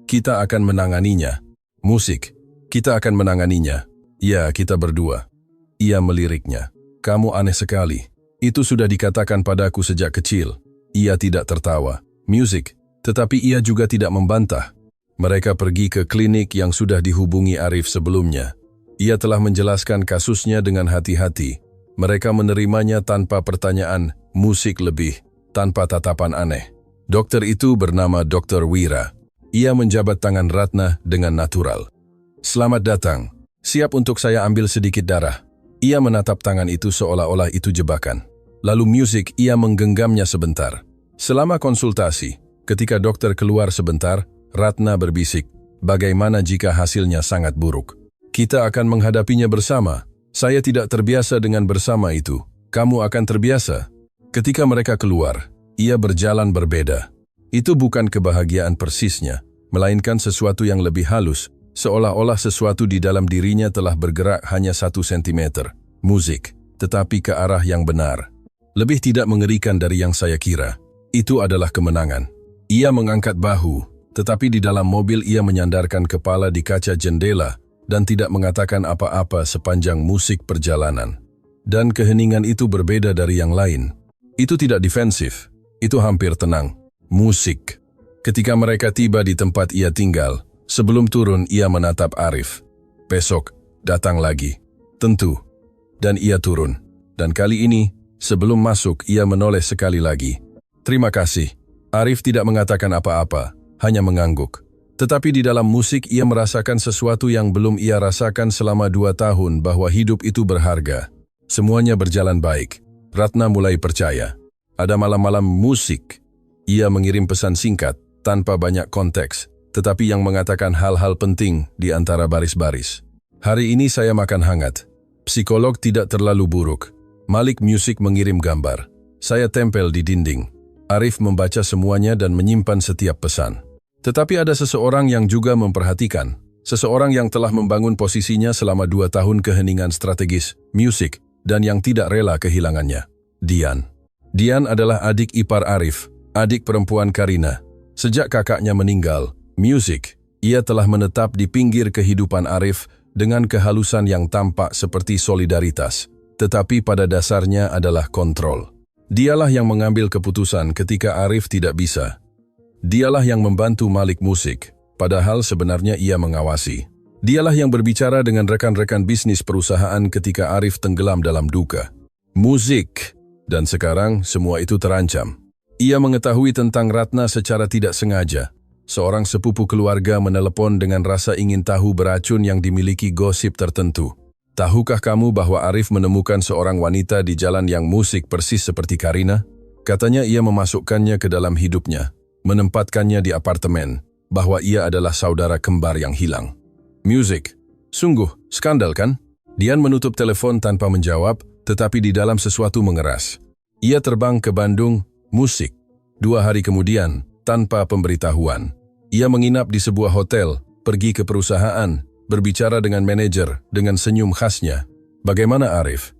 Kita akan menanganinya. Musik, kita akan menanganinya. Ya, kita berdua. Ia meliriknya. Kamu aneh sekali. Itu sudah dikatakan padaku sejak kecil. Ia tidak tertawa. Musik, tetapi ia juga tidak membantah. Mereka pergi ke klinik yang sudah dihubungi Arif sebelumnya. Ia telah menjelaskan kasusnya dengan hati-hati. Mereka menerimanya tanpa pertanyaan, musik lebih, tanpa tatapan aneh. Dokter itu bernama Dr. Wira. Ia menjabat tangan Ratna dengan natural. Selamat datang. Siap untuk saya ambil sedikit darah. Ia menatap tangan itu seolah-olah itu jebakan. Lalu musik ia menggenggamnya sebentar. Selama konsultasi, ketika dokter keluar sebentar, Ratna berbisik, bagaimana jika hasilnya sangat buruk? Kita akan menghadapinya bersama. Saya tidak terbiasa dengan bersama itu. Kamu akan terbiasa. Ketika mereka keluar, ia berjalan berbeda. Itu bukan kebahagiaan persisnya. melainkan sesuatu yang lebih halus, seolah-olah sesuatu di dalam dirinya telah bergerak hanya 1 sentimeter. Musik, tetapi ke arah yang benar. Lebih tidak mengerikan dari yang saya kira. Itu adalah kemenangan. Ia mengangkat bahu, tetapi di dalam mobil ia menyandarkan kepala di kaca jendela dan tidak mengatakan apa-apa sepanjang musik perjalanan. Dan keheningan itu berbeda dari yang lain. Itu tidak defensif, itu hampir tenang. Musik. Ketika mereka tiba di tempat ia tinggal, sebelum turun ia menatap Arif. Besok, datang lagi. Tentu. Dan ia turun. Dan kali ini, sebelum masuk ia menoleh sekali lagi. Terima kasih. Arif tidak mengatakan apa-apa, hanya mengangguk. Tetapi di dalam musik ia merasakan sesuatu yang belum ia rasakan selama 2 tahun, bahwa hidup itu berharga. Semuanya berjalan baik. Ratna mulai percaya. Ada malam-malam musik. Ia mengirim pesan singkat, tanpa banyak konteks, tetapi yang mengatakan hal-hal penting di antara baris-baris. Hari ini saya makan hangat. Psikolog tidak terlalu buruk. Malik Music mengirim gambar. Saya tempel di dinding. Arif membaca semuanya dan menyimpan setiap pesan. Tetapi ada seseorang yang juga memperhatikan. Seseorang yang telah membangun posisinya selama 2 tahun keheningan strategis, Music, dan yang tidak rela kehilangannya. Dian. Dian adalah adik ipar Arif, adik perempuan Karina. Sejak kakaknya meninggal, Music, ia telah menetap di pinggir kehidupan Arif dengan kehalusan yang tampak seperti solidaritas, tetapi pada dasarnya adalah kontrol. Dialah yang mengambil keputusan ketika Arif tidak bisa. Dialah yang membantu Malik Music, padahal sebenarnya ia mengawasi. Dialah yang berbicara dengan rekan-rekan bisnis perusahaan ketika Arif tenggelam dalam duka. Musik. Dan sekarang semua itu terancam. Ia mengetahui tentang Ratna secara tidak sengaja. Seorang sepupu keluarga menelepon dengan rasa ingin tahu beracun yang dimiliki gosip tertentu. Tahukah kamu bahwa Arif menemukan seorang wanita di jalan yang musik persis seperti Karina? Katanya ia memasukkannya ke dalam hidupnya, menempatkannya di apartemen, bahwa ia adalah saudara kembar yang hilang. Music. Sungguh, skandal kan? Dian menutup telepon tanpa menjawab, tetapi di dalam sesuatu mengeras. Ia terbang ke Bandung, Musik. 2 hari kemudian, tanpa pemberitahuan. Ia menginap di sebuah hotel, pergi ke perusahaan, berbicara dengan manajer, dengan senyum khasnya. Bagaimana Arif?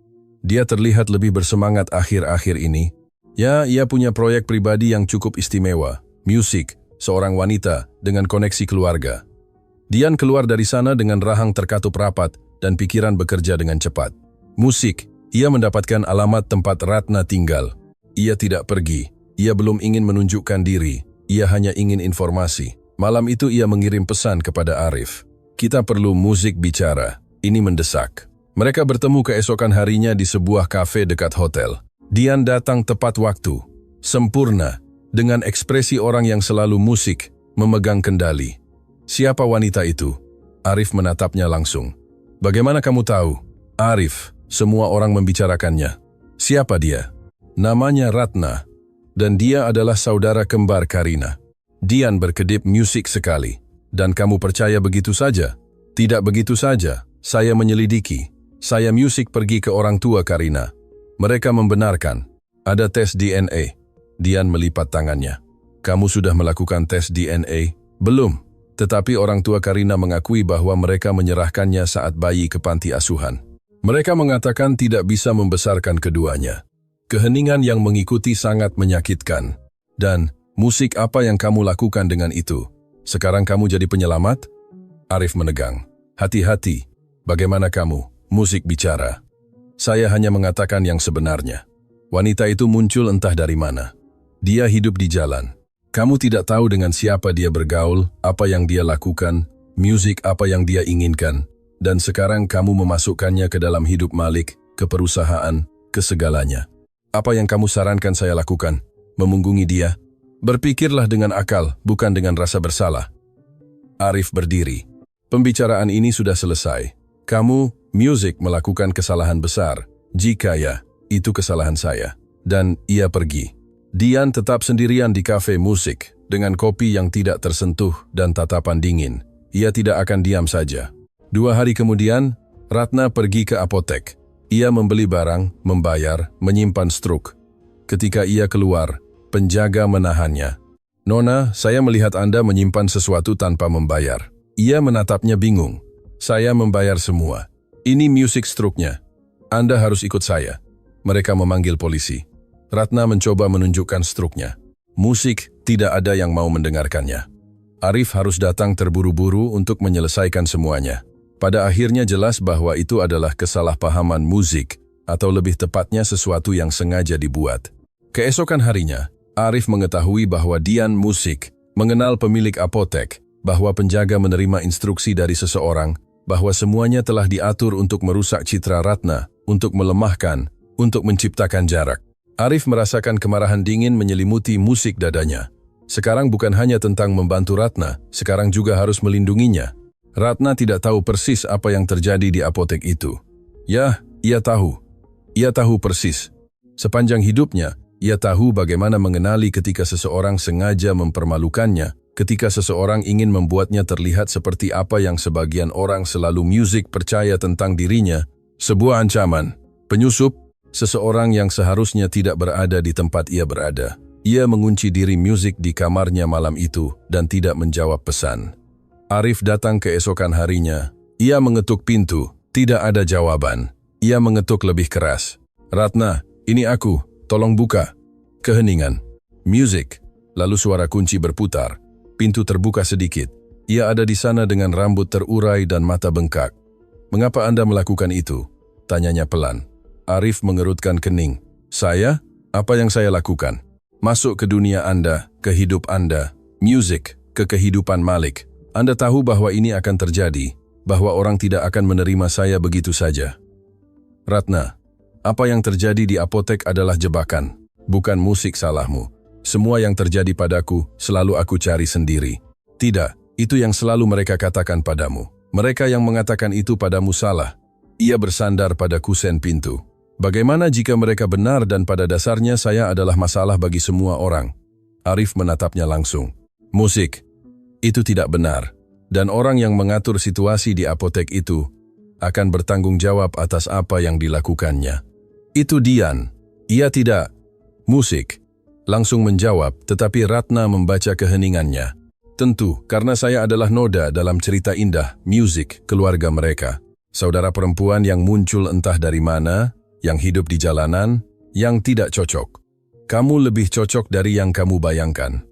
Dia terlihat lebih bersemangat akhir-akhir ini. Ya, ia punya proyek pribadi yang cukup istimewa. Music, seorang wanita dengan koneksi keluarga. Dian keluar dari sana dengan rahang terkatup rapat dan pikiran bekerja dengan cepat. Musik, ia mendapatkan alamat tempat Ratna tinggal. Ia tidak pergi, ia belum ingin menunjukkan diri, ia hanya ingin informasi. Malam itu ia mengirim pesan kepada Arif. Kita perlu musik bicara, ini mendesak. Mereka bertemu keesokan harinya di sebuah kafe dekat hotel. Dian datang tepat waktu, sempurna, dengan ekspresi orang yang selalu musik, memegang kendali. Siapa wanita itu? Arif menatapnya langsung. Bagaimana kamu tahu? Arif, semua orang membicarakannya. Siapa dia? Namanya Ratna. Dan dia adalah saudara kembar Karina. Dian berkedip musik sekali. Dan kamu percaya begitu saja? Tidak begitu saja. Saya menyelidiki. Saya Music pergi ke orang tua Karina. Mereka membenarkan. Ada tes DNA. Dian melipat tangannya. Kamu sudah melakukan tes DNA? Belum. Tetapi orang tua Karina mengakui bahwa mereka menyerahkannya saat bayi ke panti asuhan. Mereka mengatakan tidak bisa membesarkan keduanya. Keheningan yang mengikuti sangat menyakitkan. Dan, musik apa yang kamu lakukan dengan itu? Sekarang kamu jadi penyelamat? Arif menegang. Hati-hati. Bagaimana kamu? Musik bicara. Saya hanya mengatakan yang sebenarnya. Wanita itu muncul entah dari mana. Dia hidup di jalan. Kamu tidak tahu dengan siapa dia bergaul, apa yang dia lakukan, musik apa yang dia inginkan, dan sekarang kamu memasukkannya ke dalam hidup Malik, ke perusahaan, ke segalanya. Apa yang kamu sarankan saya lakukan? Memunggungi dia? Berpikirlah dengan akal, bukan dengan rasa bersalah. Arif berdiri. Pembicaraan ini sudah selesai. Kamu, Music, melakukan kesalahan besar. Jika ya, itu kesalahan saya. Dan ia pergi. Dian tetap sendirian di kafe Musik, dengan kopi yang tidak tersentuh dan tatapan dingin. Ia tidak akan diam saja. 2 hari kemudian, Ratna pergi ke apotek. Ia membeli barang, membayar, menyimpan struk. Ketika ia keluar, penjaga menahannya. Nona, saya melihat Anda menyimpan sesuatu tanpa membayar. Ia menatapnya bingung. Saya membayar semua. Ini music stroke-nya. Anda harus ikut saya. Mereka memanggil polisi. Ratna mencoba menunjukkan struknya. Musik, tidak ada yang mau mendengarkannya. Arif harus datang terburu-buru untuk menyelesaikan semuanya. Pada akhirnya jelas bahwa itu adalah kesalahpahaman musik, atau lebih tepatnya sesuatu yang sengaja dibuat. Keesokan harinya, Arif mengetahui bahwa Dian Musik mengenal pemilik apotek, bahwa penjaga menerima instruksi dari seseorang, bahwa semuanya telah diatur untuk merusak citra Ratna, untuk melemahkan, untuk menciptakan jarak. Arif merasakan kemarahan dingin menyelimuti musik dadanya. Sekarang bukan hanya tentang membantu Ratna, sekarang juga harus melindunginya. Ratna tidak tahu persis apa yang terjadi di apotek itu. Ya, ia tahu. Ia tahu persis. Sepanjang hidupnya, ia tahu bagaimana mengenali ketika seseorang sengaja mempermalukannya, ketika seseorang ingin membuatnya terlihat seperti apa yang sebagian orang selalu musik percaya tentang dirinya, sebuah ancaman, penyusup, seseorang yang seharusnya tidak berada di tempat ia berada. Ia mengunci diri musik di kamarnya malam itu dan tidak menjawab pesan. Arif datang keesokan harinya. Ia mengetuk pintu. Tidak ada jawaban. Ia mengetuk lebih keras. Ratna, ini aku. Tolong buka. Keheningan. Musik. Lalu suara kunci berputar. Pintu terbuka sedikit. Ia ada di sana dengan rambut terurai dan mata bengkak. Mengapa Anda melakukan itu? Tanyanya pelan. Arif mengerutkan kening. Saya? Apa yang saya lakukan? Masuk ke dunia Anda, ke hidup Anda, musik, ke kehidupan Malik. Anda tahu bahwa ini akan terjadi, bahwa orang tidak akan menerima saya begitu saja. Ratna, apa yang terjadi di apotek adalah jebakan, bukan musik salahmu. Semua yang terjadi padaku, selalu aku cari sendiri. Tidak, itu yang selalu mereka katakan padamu. Mereka yang mengatakan itu padamu salah. Ia bersandar pada kusen pintu. Bagaimana jika mereka benar dan pada dasarnya saya adalah masalah bagi semua orang? Arif menatapnya langsung. Musik, itu tidak benar. Dan orang yang mengatur situasi di apotek itu akan bertanggung jawab atas apa yang dilakukannya. Itu Dian. Ia tidak. Musik. Langsung menjawab, tetapi Ratna membaca keheningannya. Tentu, karena saya adalah noda dalam cerita indah, musik, keluarga mereka. Saudara perempuan yang muncul entah dari mana, yang hidup di jalanan, yang tidak cocok. Kamu lebih cocok dari yang kamu bayangkan.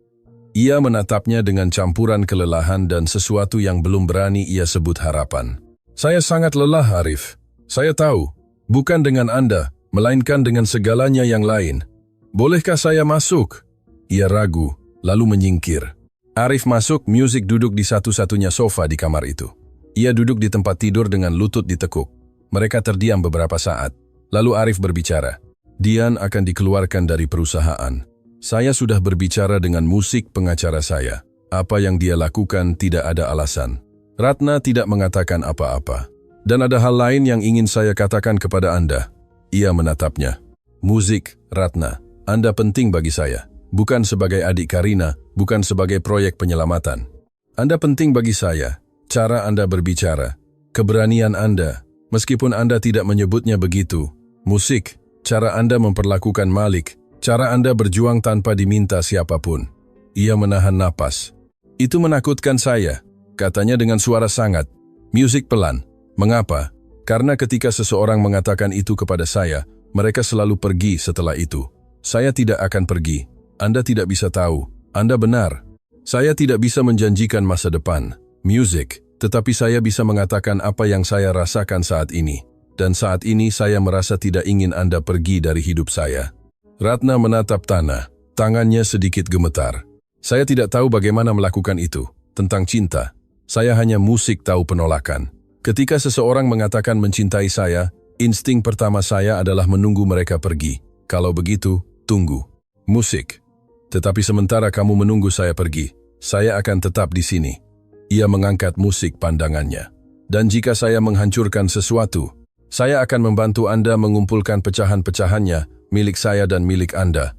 Ia menatapnya dengan campuran kelelahan dan sesuatu yang belum berani ia sebut harapan. Saya sangat lelah, Arif. Saya tahu, bukan dengan Anda, melainkan dengan segalanya yang lain. Bolehkah saya masuk? Ia ragu, lalu menyingkir. Arif masuk, musik duduk di satu-satunya sofa di kamar itu. Ia duduk di tempat tidur dengan lutut ditekuk. Mereka terdiam beberapa saat. Lalu Arif berbicara, Dian akan dikeluarkan dari perusahaan. Saya sudah berbicara dengan musik pengacara saya. Apa yang dia lakukan tidak ada alasan. Ratna tidak mengatakan apa-apa. Dan ada hal lain yang ingin saya katakan kepada Anda. Ia menatapnya. Musik, Ratna, Anda penting bagi saya. Bukan sebagai adik Karina, bukan sebagai proyek penyelamatan. Anda penting bagi saya. Cara Anda berbicara, keberanian Anda, meskipun Anda tidak menyebutnya begitu. Musik, cara Anda memperlakukan Malik, cara Anda berjuang tanpa diminta siapapun. Ia menahan napas. Itu menakutkan saya, katanya dengan suara sangat. Musik pelan. Mengapa? Karena ketika seseorang mengatakan itu kepada saya, mereka selalu pergi setelah itu. Saya tidak akan pergi. Anda tidak bisa tahu. Anda benar. Saya tidak bisa menjanjikan masa depan. Musik, tetapi saya bisa mengatakan apa yang saya rasakan saat ini. Dan saat ini saya merasa tidak ingin Anda pergi dari hidup saya. Ratna menatap tanah, tangannya sedikit gemetar. Saya tidak tahu bagaimana melakukan itu. Tentang cinta, saya hanya musik tahu penolakan. Ketika seseorang mengatakan mencintai saya, insting pertama saya adalah menunggu mereka pergi. Kalau begitu, tunggu. Musik. Tetapi sementara kamu menunggu saya pergi, saya akan tetap di sini. Ia mengangkat musik pandangannya. Dan jika saya menghancurkan sesuatu, saya akan membantu Anda mengumpulkan pecahan-pecahannya, milik saya dan milik Anda.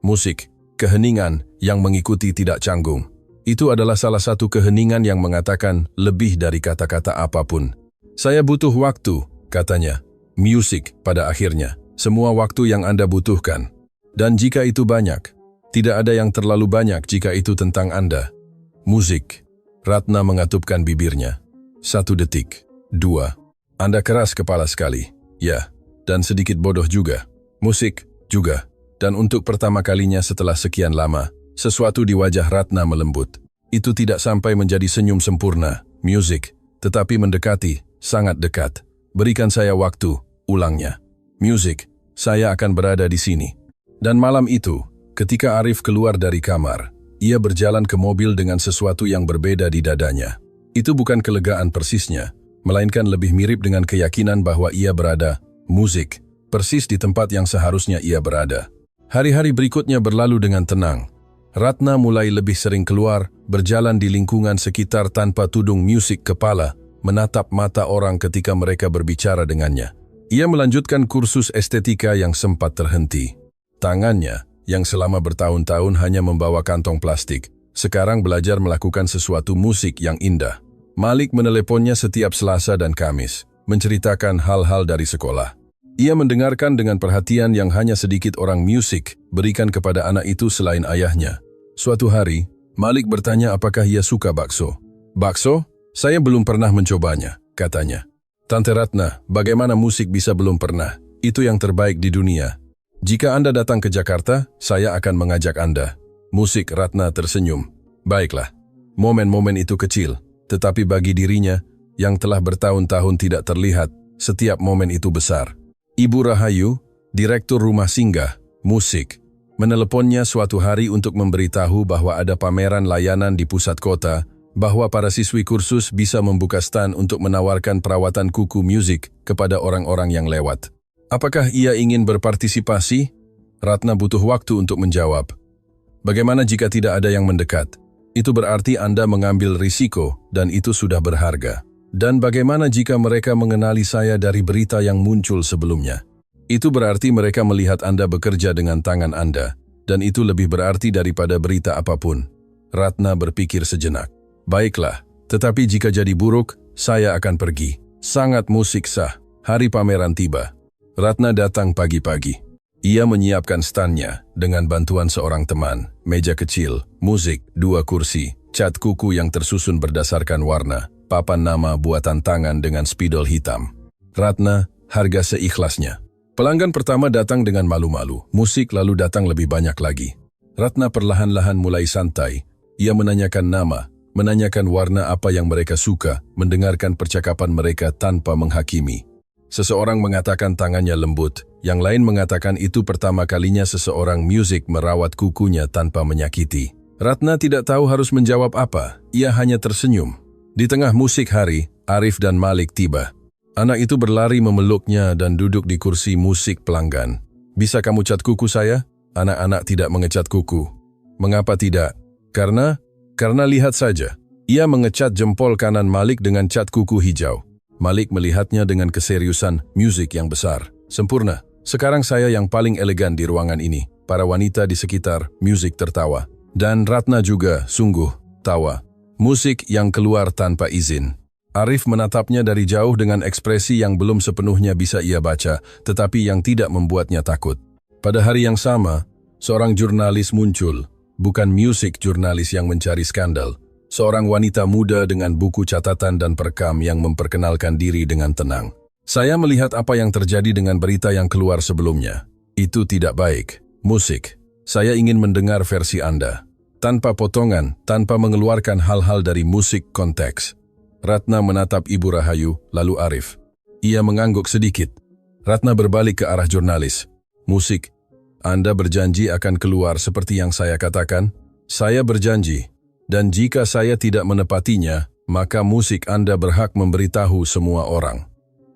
Musik, keheningan yang mengikuti tidak canggung. Itu adalah salah satu keheningan yang mengatakan lebih dari kata-kata apapun. Saya butuh waktu, katanya. Musik pada akhirnya, semua waktu yang Anda butuhkan. Dan jika itu banyak, Tidak ada yang terlalu banyak jika itu tentang Anda. Musik. Ratna mengatupkan bibirnya. 1 detik. 2. Anda keras kepala sekali. Ya. Dan sedikit bodoh juga. Musik. Juga. Dan untuk pertama kalinya setelah sekian lama, sesuatu di wajah Ratna melembut. Itu tidak sampai menjadi senyum sempurna. Musik. Tetapi mendekati. Sangat dekat. Berikan saya waktu. Ulangnya. Musik. Saya akan berada di sini. Dan malam itu, ketika Arif keluar dari kamar, ia berjalan ke mobil dengan sesuatu yang berbeda di dadanya. Itu bukan kelegaan persisnya, melainkan lebih mirip dengan keyakinan bahwa ia berada, musik, persis di tempat yang seharusnya ia berada. Hari-hari berikutnya berlalu dengan tenang. Ratna mulai lebih sering keluar, berjalan di lingkungan sekitar tanpa tudung musik kepala, menatap mata orang ketika mereka berbicara dengannya. Ia melanjutkan kursus estetika yang sempat terhenti. Tangannya, yang selama bertahun-tahun hanya membawa kantong plastik, sekarang belajar melakukan sesuatu musik yang indah. Malik meneleponnya setiap Selasa dan Kamis, menceritakan hal-hal dari sekolah. Ia mendengarkan dengan perhatian yang hanya sedikit orang musik berikan kepada anak itu selain ayahnya. Suatu hari, Malik bertanya apakah ia suka bakso. Bakso? Saya belum pernah mencobanya, katanya. Tante Ratna, bagaimana musik bisa belum pernah? Itu yang terbaik di dunia. Jika Anda datang ke Jakarta, saya akan mengajak Anda. Musik. Ratna tersenyum. Baiklah. Momen-momen itu kecil, tetapi bagi dirinya, yang telah bertahun-tahun tidak terlihat, setiap momen itu besar. Ibu Rahayu, direktur rumah singgah, musik, meneleponnya suatu hari untuk memberitahu bahwa ada pameran layanan di pusat kota, bahwa para siswi kursus bisa membuka stand untuk menawarkan perawatan kuku musik kepada orang-orang yang lewat. Apakah ia ingin berpartisipasi? Ratna butuh waktu untuk menjawab. Bagaimana jika tidak ada yang mendekat? Itu berarti Anda mengambil risiko dan itu sudah berharga. Dan bagaimana jika mereka mengenali saya dari berita yang muncul sebelumnya? Itu berarti mereka melihat Anda bekerja dengan tangan Anda, dan itu lebih berarti daripada berita apapun. Ratna berpikir sejenak. Baiklah, tetapi jika jadi buruk, saya akan pergi. Sangat musik sah. Hari pameran tiba. Ratna datang pagi-pagi. Ia menyiapkan standnya dengan bantuan seorang teman, meja kecil, musik, 2 kursi, cat kuku yang tersusun berdasarkan warna, papan nama buatan tangan dengan spidol hitam. Ratna, harga seikhlasnya. Pelanggan pertama datang dengan malu-malu, musik lalu datang lebih banyak lagi. Ratna perlahan-lahan mulai santai. Ia menanyakan nama, menanyakan warna apa yang mereka suka, mendengarkan percakapan mereka tanpa menghakimi. Seseorang mengatakan tangannya lembut, yang lain mengatakan itu pertama kalinya seseorang musik merawat kukunya tanpa menyakiti. Ratna tidak tahu harus menjawab apa, ia hanya tersenyum. Di tengah musik hari, Arif dan Malik tiba. Anak itu berlari memeluknya dan duduk di kursi musik pelanggan. Bisa kamu cat kuku saya? Anak-anak tidak mengecat kuku. Mengapa tidak? Karena lihat saja. Ia mengecat jempol kanan Malik dengan cat kuku hijau. Malik melihatnya dengan keseriusan, musik yang besar. Sempurna. Sekarang saya yang paling elegan di ruangan ini. Para wanita di sekitar, musik tertawa. Dan Ratna juga, sungguh, tawa. Musik yang keluar tanpa izin. Arif menatapnya dari jauh dengan ekspresi yang belum sepenuhnya bisa ia baca, tetapi yang tidak membuatnya takut. Pada hari yang sama, seorang jurnalis muncul. Bukan musik jurnalis yang mencari skandal. Seorang wanita muda dengan buku catatan dan perekam yang memperkenalkan diri dengan tenang. Saya melihat apa yang terjadi dengan berita yang keluar sebelumnya. Itu tidak baik. Musik. Saya ingin mendengar versi Anda. Tanpa potongan, tanpa mengeluarkan hal-hal dari musik konteks. Ratna menatap Ibu Rahayu, lalu Arif. Ia mengangguk sedikit. Ratna berbalik ke arah jurnalis. Musik. Anda berjanji akan keluar seperti yang saya katakan? Saya berjanji. Dan jika saya tidak menepatinya, maka musik Anda berhak memberitahu semua orang.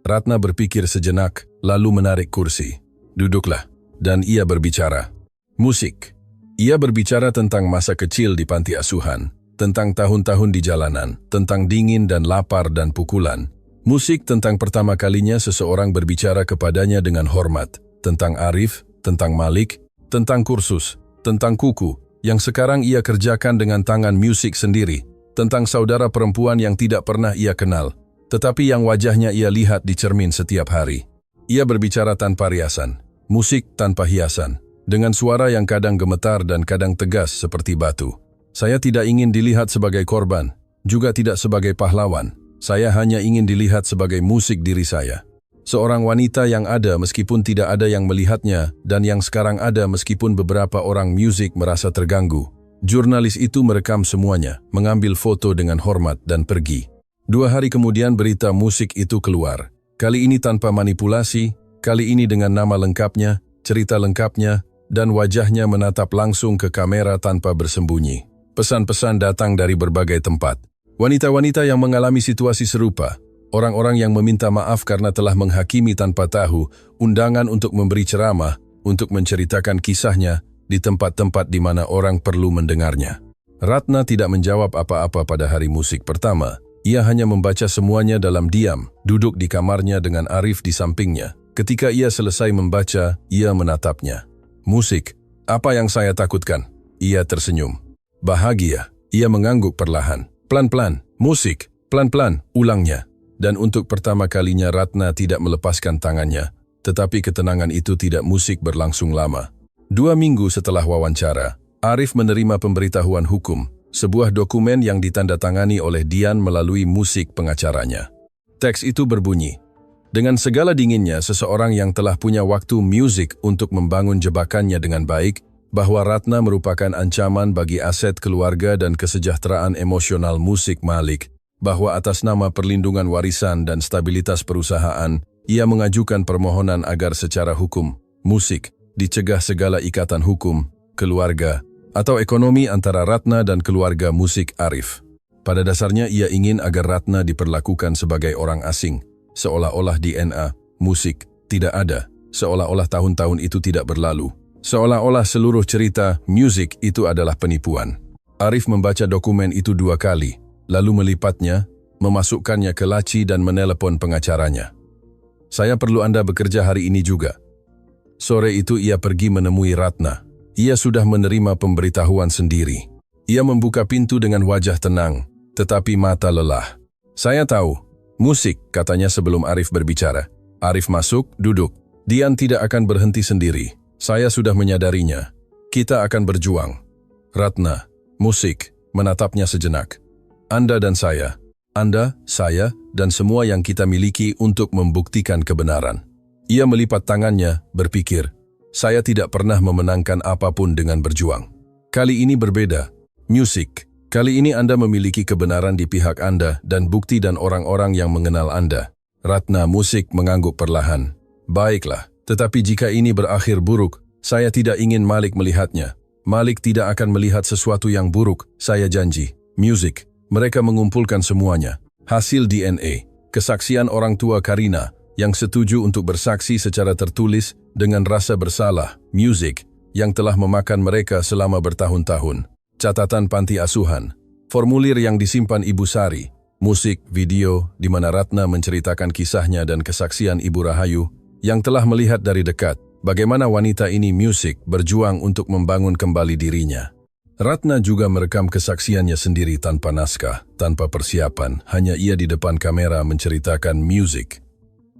Ratna berpikir sejenak, lalu menarik kursi. Duduklah. Dan ia berbicara. Musik. Ia berbicara tentang masa kecil di panti asuhan, tentang tahun-tahun di jalanan, tentang dingin dan lapar dan pukulan. Musik tentang pertama kalinya seseorang berbicara kepadanya dengan hormat, tentang Arif, tentang Malik, tentang kursus, tentang kuku, yang sekarang ia kerjakan dengan tangan musik sendiri, tentang saudara perempuan yang tidak pernah ia kenal, tetapi yang wajahnya ia lihat di cermin setiap hari. Ia berbicara tanpa riasan, musik tanpa hiasan, dengan suara yang kadang gemetar dan kadang tegas seperti batu. Saya tidak ingin dilihat sebagai korban, juga tidak sebagai pahlawan. Saya hanya ingin dilihat sebagai musik diri saya. Seorang wanita yang ada meskipun tidak ada yang melihatnya, dan yang sekarang ada meskipun beberapa orang musik merasa terganggu. Jurnalis itu merekam semuanya, mengambil foto dengan hormat dan pergi. 2 hari kemudian berita musik itu keluar. Kali ini tanpa manipulasi, kali ini dengan nama lengkapnya, cerita lengkapnya, dan wajahnya menatap langsung ke kamera tanpa bersembunyi. Pesan-pesan datang dari berbagai tempat. Wanita-wanita yang mengalami situasi serupa, orang-orang yang meminta maaf karena telah menghakimi tanpa tahu, undangan untuk memberi ceramah, untuk menceritakan kisahnya di tempat-tempat di mana orang perlu mendengarnya. Ratna tidak menjawab apa-apa pada hari musik pertama. Ia hanya membaca semuanya dalam diam, duduk di kamarnya dengan Arif di sampingnya. Ketika ia selesai membaca, ia menatapnya. Musik, apa yang saya takutkan? Ia tersenyum. Bahagia, ia mengangguk perlahan. Pelan-pelan, musik, pelan-pelan, ulangnya. Dan untuk pertama kalinya Ratna tidak melepaskan tangannya. Tetapi ketenangan itu tidak musik berlangsung lama. 2 minggu setelah wawancara, Arif menerima pemberitahuan hukum, sebuah dokumen yang ditandatangani oleh Dian melalui musik pengacaranya. Teks itu berbunyi, dengan segala dinginnya seseorang yang telah punya waktu musik untuk membangun jebakannya dengan baik, bahwa Ratna merupakan ancaman bagi aset keluarga dan kesejahteraan emosional musik Malik, bahwa atas nama perlindungan warisan dan stabilitas perusahaan, ia mengajukan permohonan agar secara hukum, musik, dicegah segala ikatan hukum, keluarga, atau ekonomi antara Ratna dan keluarga musik Arif. Pada dasarnya ia ingin agar Ratna diperlakukan sebagai orang asing, seolah-olah DNA, musik, tidak ada, seolah-olah tahun-tahun itu tidak berlalu, seolah-olah seluruh cerita, musik itu adalah penipuan. Arif membaca dokumen itu 2 kali, lalu melipatnya, memasukkannya ke laci dan menelepon pengacaranya. Saya perlu Anda bekerja hari ini juga. Sore itu ia pergi menemui Ratna. Ia sudah menerima pemberitahuan sendiri. Ia membuka pintu dengan wajah tenang, tetapi mata lelah. Saya tahu, musik, katanya sebelum Arif berbicara. Arif masuk, duduk. Dian tidak akan berhenti sendiri. Saya sudah menyadarinya. Kita akan berjuang. Ratna, musik, menatapnya sejenak. Anda dan saya, Anda, saya, dan semua yang kita miliki untuk membuktikan kebenaran. Ia melipat tangannya, berpikir, saya tidak pernah memenangkan apapun dengan berjuang. Kali ini berbeda. Musik, kali ini Anda memiliki kebenaran di pihak Anda dan bukti dan orang-orang yang mengenal Anda. Ratna musik mengangguk perlahan. Baiklah, tetapi jika ini berakhir buruk, saya tidak ingin Malik melihatnya. Malik tidak akan melihat sesuatu yang buruk, saya janji. Musik, mereka mengumpulkan semuanya. Hasil DNA, kesaksian orang tua Karina, yang setuju untuk bersaksi secara tertulis dengan rasa bersalah, musik, yang telah memakan mereka selama bertahun-tahun, catatan panti asuhan, formulir yang disimpan Ibu Sari, musik, video, di mana Ratna menceritakan kisahnya dan kesaksian Ibu Rahayu, yang telah melihat dari dekat, bagaimana wanita ini musik berjuang untuk membangun kembali dirinya. Ratna juga merekam kesaksiannya sendiri tanpa naskah, tanpa persiapan, hanya ia di depan kamera menceritakan musik.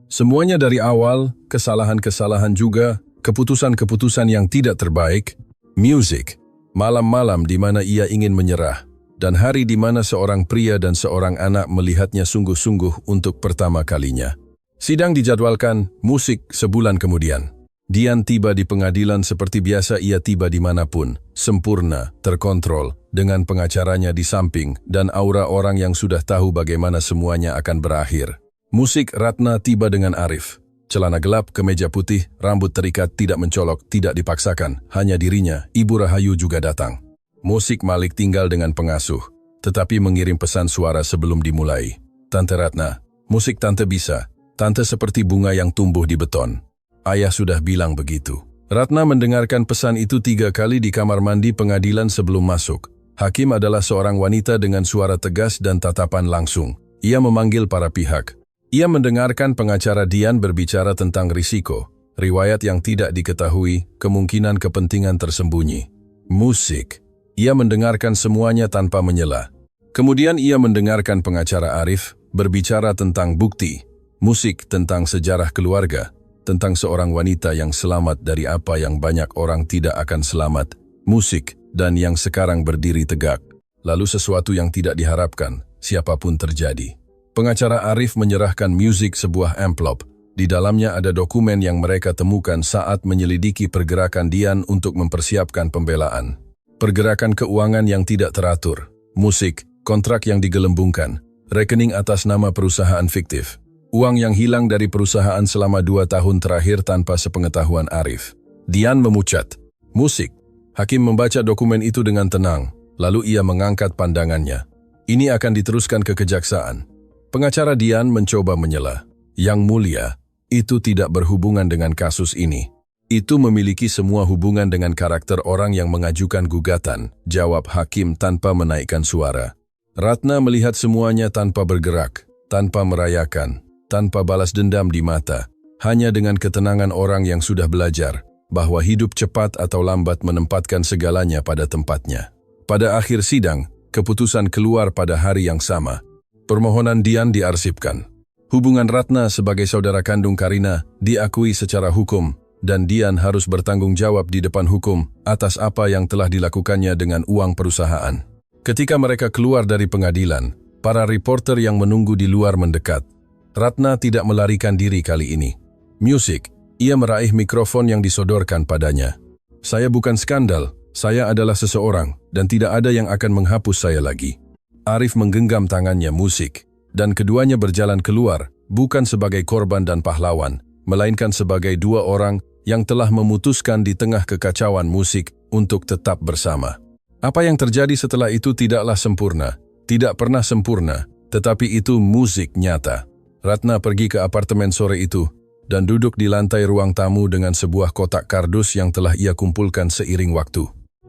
Semuanya dari awal, kesalahan-kesalahan juga, keputusan-keputusan yang tidak terbaik, musik, malam-malam di mana ia ingin menyerah, dan hari di mana seorang pria dan seorang anak melihatnya sungguh-sungguh untuk pertama kalinya. Sidang dijadwalkan, musik sebulan kemudian. Dian tiba di pengadilan seperti biasa ia tiba dimanapun, sempurna, terkontrol, dengan pengacaranya di samping dan aura orang yang sudah tahu bagaimana semuanya akan berakhir. Musik Ratna tiba dengan Arif. Celana gelap, kemeja putih, rambut terikat, tidak mencolok, tidak dipaksakan. Hanya dirinya, Ibu Rahayu juga datang. Musik Malik tinggal dengan pengasuh, tetapi mengirim pesan suara sebelum dimulai. Tante Ratna, musik Tante bisa. Tante seperti bunga yang tumbuh di beton. Ayah sudah bilang begitu. Ratna mendengarkan pesan itu 3 kali di kamar mandi pengadilan sebelum masuk. Hakim adalah seorang wanita dengan suara tegas dan tatapan langsung. Ia memanggil para pihak. Ia mendengarkan pengacara Dian berbicara tentang risiko, riwayat yang tidak diketahui, kemungkinan kepentingan tersembunyi. Musik. Ia mendengarkan semuanya tanpa menyela. Kemudian ia mendengarkan pengacara Arif berbicara tentang bukti, musik tentang sejarah keluarga, tentang seorang wanita yang selamat dari apa yang banyak orang tidak akan selamat, musik, dan yang sekarang berdiri tegak. Lalu sesuatu yang tidak diharapkan, siapapun terjadi. Pengacara Arif menyerahkan Music sebuah amplop. Di dalamnya ada dokumen yang mereka temukan saat menyelidiki pergerakan Dian untuk mempersiapkan pembelaan. Pergerakan keuangan yang tidak teratur, musik, kontrak yang digelembungkan, rekening atas nama perusahaan fiktif, uang yang hilang dari perusahaan selama 2 tahun terakhir tanpa sepengetahuan Arif. Dian memucat. Musik. Hakim membaca dokumen itu dengan tenang, lalu ia mengangkat pandangannya. Ini akan diteruskan ke kejaksaan. Pengacara Dian mencoba menyela. Yang mulia, itu tidak berhubungan dengan kasus ini. Itu memiliki semua hubungan dengan karakter orang yang mengajukan gugatan, jawab hakim tanpa menaikkan suara. Ratna melihat semuanya tanpa bergerak, tanpa merayakan, tanpa balas dendam di mata, hanya dengan ketenangan orang yang sudah belajar bahwa hidup cepat atau lambat menempatkan segalanya pada tempatnya. Pada akhir sidang, keputusan keluar pada hari yang sama. Permohonan Dian diarsipkan. Hubungan Ratna sebagai saudara kandung Karina diakui secara hukum dan Dian harus bertanggung jawab di depan hukum atas apa yang telah dilakukannya dengan uang perusahaan. Ketika mereka keluar dari pengadilan, para reporter yang menunggu di luar mendekat. Ratna tidak melarikan diri kali ini. Music, ia meraih mikrofon yang disodorkan padanya. Saya bukan skandal, saya adalah seseorang dan tidak ada yang akan menghapus saya lagi. Arif menggenggam tangannya Musik. Dan keduanya berjalan keluar, bukan sebagai korban dan pahlawan, melainkan sebagai 2 orang yang telah memutuskan di tengah kekacauan Musik untuk tetap bersama. Apa yang terjadi setelah itu tidaklah sempurna, tidak pernah sempurna, tetapi itu musik nyata. Ratna pergi ke apartemen sore itu, dan duduk di lantai ruang tamu dengan sebuah kotak kardus yang telah ia kumpulkan seiring waktu.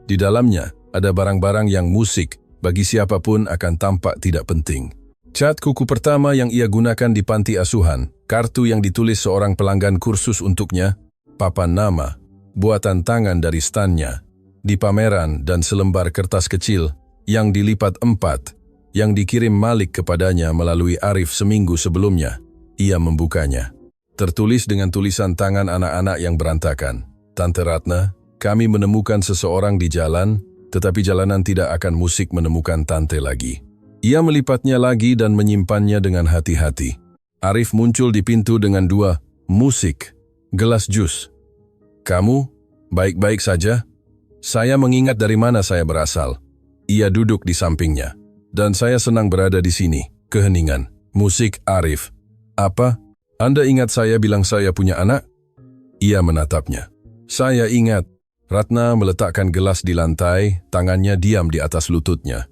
Di dalamnya, ada barang-barang yang musik, bagi siapapun akan tampak tidak penting. Cat kuku pertama yang ia gunakan di panti asuhan, kartu yang ditulis seorang pelanggan kursus untuknya, papan nama, buatan tangan dari stannya, di pameran dan selembar kertas kecil yang dilipat 4, yang dikirim Malik kepadanya melalui Arif seminggu sebelumnya. Ia membukanya. Tertulis dengan tulisan tangan anak-anak yang berantakan. Tante Ratna, kami menemukan seseorang di jalan, tetapi jalanan tidak akan musik menemukan Tante lagi. Ia melipatnya lagi dan menyimpannya dengan hati-hati. Arif muncul di pintu dengan 2 musik, gelas jus. Kamu, baik-baik saja? Saya mengingat dari mana saya berasal. Ia duduk di sampingnya. Dan saya senang berada di sini, keheningan. Musik Arif. Apa? Anda ingat saya bilang saya punya anak? Ia menatapnya. Saya ingat. Ratna meletakkan gelas di lantai, tangannya diam di atas lututnya.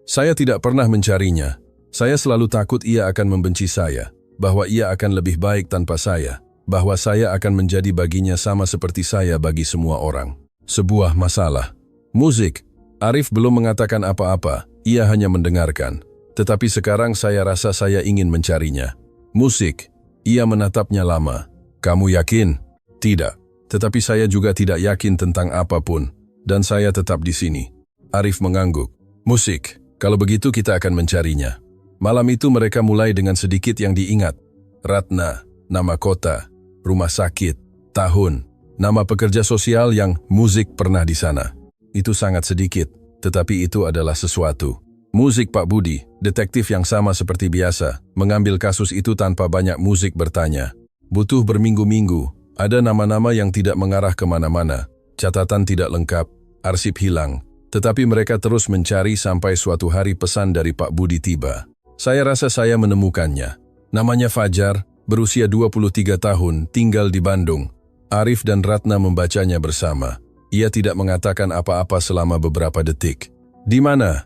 Saya tidak pernah mencarinya. Saya selalu takut ia akan membenci saya, bahwa ia akan lebih baik tanpa saya, bahwa saya akan menjadi baginya sama seperti saya bagi semua orang. Sebuah masalah. Musik. Arif belum mengatakan apa-apa, ia hanya mendengarkan. Tetapi sekarang saya rasa saya ingin mencarinya. Musik. Ia menatapnya lama. Kamu yakin? Tidak. Tetapi saya juga tidak yakin tentang apapun, dan saya tetap di sini. Arif mengangguk. Musik. Kalau begitu kita akan mencarinya. Malam itu mereka mulai dengan sedikit yang diingat. Ratna, nama kota, rumah sakit, tahun, nama pekerja sosial yang Musik pernah di sana. Itu sangat sedikit, tetapi itu adalah sesuatu. Musik Pak Budi, detektif yang sama seperti biasa, mengambil kasus itu tanpa banyak Musik bertanya. Butuh berminggu-minggu, ada nama-nama yang tidak mengarah kemana-mana, catatan tidak lengkap, arsip hilang. Tetapi mereka terus mencari sampai suatu hari pesan dari Pak Budi tiba. Saya rasa saya menemukannya. Namanya Fajar, berusia 23 tahun, tinggal di Bandung. Arif dan Ratna membacanya bersama. Ia tidak mengatakan apa-apa selama beberapa detik. Di mana?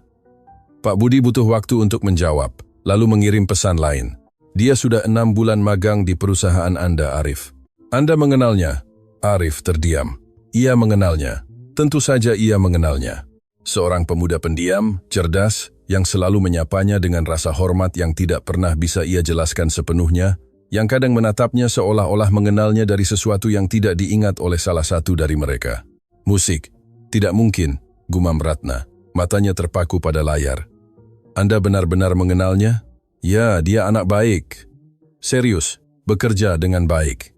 Pak Budi butuh waktu untuk menjawab, lalu mengirim pesan lain. Dia sudah 6 bulan magang di perusahaan Anda, Arif. Anda mengenalnya? Arif terdiam. Ia mengenalnya. Tentu saja ia mengenalnya. Seorang pemuda pendiam, cerdas, yang selalu menyapanya dengan rasa hormat yang tidak pernah bisa ia jelaskan sepenuhnya, yang kadang menatapnya seolah-olah mengenalnya dari sesuatu yang tidak diingat oleh salah satu dari mereka. Musik. Tidak mungkin, gumam Ratna. Matanya terpaku pada layar. Anda benar-benar mengenalnya? Ya, dia anak baik. Serius, bekerja dengan baik.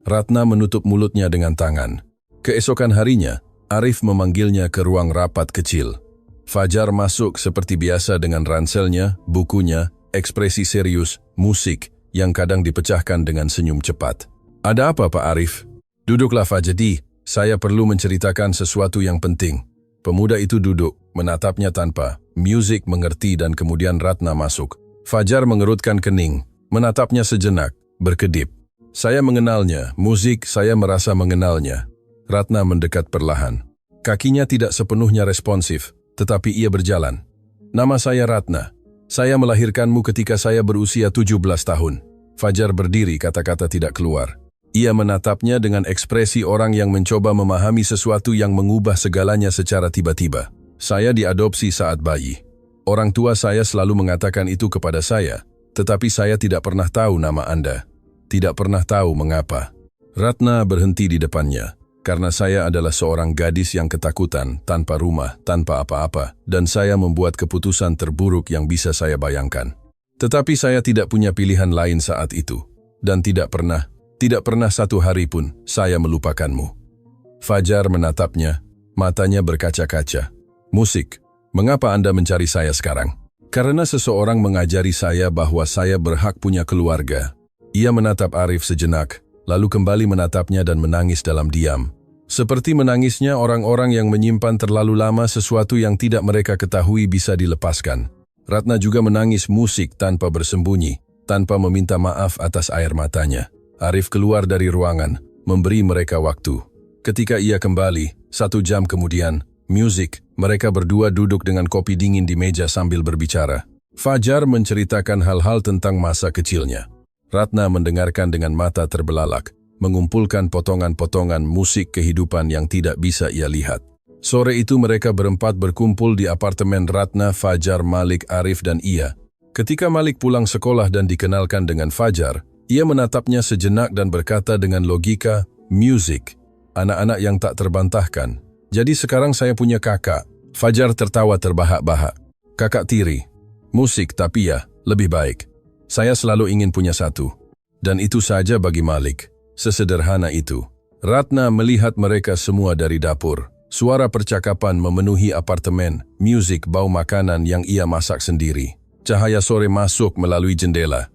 Ratna menutup mulutnya dengan tangan. Keesokan harinya, Arif memanggilnya ke ruang rapat kecil. Fajar masuk seperti biasa dengan ranselnya, bukunya, ekspresi serius, musik, yang kadang dipecahkan dengan senyum cepat. "Ada apa, Pak Arif?" "Duduklah, Fajadi. Saya perlu menceritakan sesuatu yang penting." Pemuda itu duduk, menatapnya tanpa musik mengerti dan kemudian Ratna masuk. Fajar mengerutkan kening, menatapnya sejenak, berkedip. "Saya mengenalnya, musik saya merasa mengenalnya." Ratna mendekat perlahan. Kakinya tidak sepenuhnya responsif, tetapi ia berjalan. "Nama saya Ratna. Saya melahirkanmu ketika saya berusia 17 tahun. Fajar berdiri, kata-kata tidak keluar. Ia menatapnya dengan ekspresi orang yang mencoba memahami sesuatu yang mengubah segalanya secara tiba-tiba. "Saya diadopsi saat bayi. Orang tua saya selalu mengatakan itu kepada saya, tetapi saya tidak pernah tahu nama Anda. Tidak pernah tahu mengapa." Ratna berhenti di depannya. "Karena saya adalah seorang gadis yang ketakutan, tanpa rumah, tanpa apa-apa, dan saya membuat keputusan terburuk yang bisa saya bayangkan. Tetapi saya tidak punya pilihan lain saat itu. Dan tidak pernah satu hari pun saya melupakanmu." Fajar menatapnya, matanya berkaca-kaca. "Musik, mengapa Anda mencari saya sekarang?" "Karena seseorang mengajari saya bahwa saya berhak punya keluarga." Ia menatap Arif sejenak, lalu kembali menatapnya dan menangis dalam diam. Seperti menangisnya orang-orang yang menyimpan terlalu lama sesuatu yang tidak mereka ketahui bisa dilepaskan. Ratna juga menangis musik tanpa bersembunyi, tanpa meminta maaf atas air matanya. Arif keluar dari ruangan, memberi mereka waktu. Ketika ia kembali, 1 jam kemudian, musik, mereka berdua duduk dengan kopi dingin di meja sambil berbicara. Fajar menceritakan hal-hal tentang masa kecilnya. Ratna mendengarkan dengan mata terbelalak, mengumpulkan potongan-potongan musik kehidupan yang tidak bisa ia lihat. Sore itu mereka berempat berkumpul di apartemen Ratna, Fajar, Malik, Arif, dan ia. Ketika Malik pulang sekolah dan dikenalkan dengan Fajar, ia menatapnya sejenak dan berkata dengan logika, "Musik, anak-anak yang tak terbantahkan. Jadi sekarang saya punya kakak." Fajar tertawa terbahak-bahak. "Kakak tiri. Musik tapi ya, lebih baik. Saya selalu ingin punya satu." Dan itu saja bagi Malik. Sesederhana itu. Ratna melihat mereka semua dari dapur. Suara percakapan memenuhi apartemen, musik, bau makanan yang ia masak sendiri. Cahaya sore masuk melalui jendela.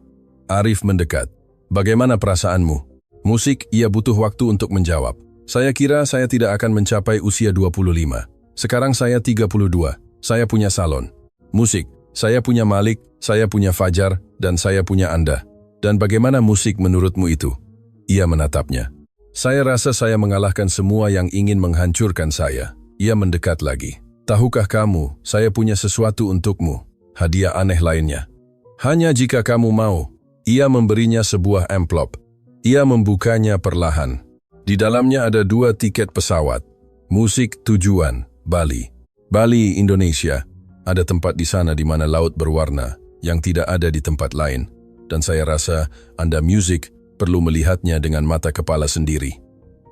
Arif mendekat. "Bagaimana perasaanmu?" "Musik, ia butuh waktu untuk menjawab. Saya kira saya tidak akan mencapai usia 25. Sekarang saya 32. Saya punya salon. Musik, saya punya Malik, saya punya Fajar, dan saya punya Anda. Dan bagaimana musik menurutmu itu?" Ia menatapnya. "Saya rasa saya mengalahkan semua yang ingin menghancurkan saya." Ia mendekat lagi. "Tahukah kamu, saya punya sesuatu untukmu, hadiah aneh lainnya. Hanya jika kamu mau." Ia memberinya sebuah amplop. Ia membukanya perlahan. Di dalamnya ada 2 tiket pesawat. Musik tujuan, Bali. Bali, Indonesia. Ada tempat di sana di mana laut berwarna, yang tidak ada di tempat lain. Dan saya rasa Anda musik perlu melihatnya dengan mata kepala sendiri.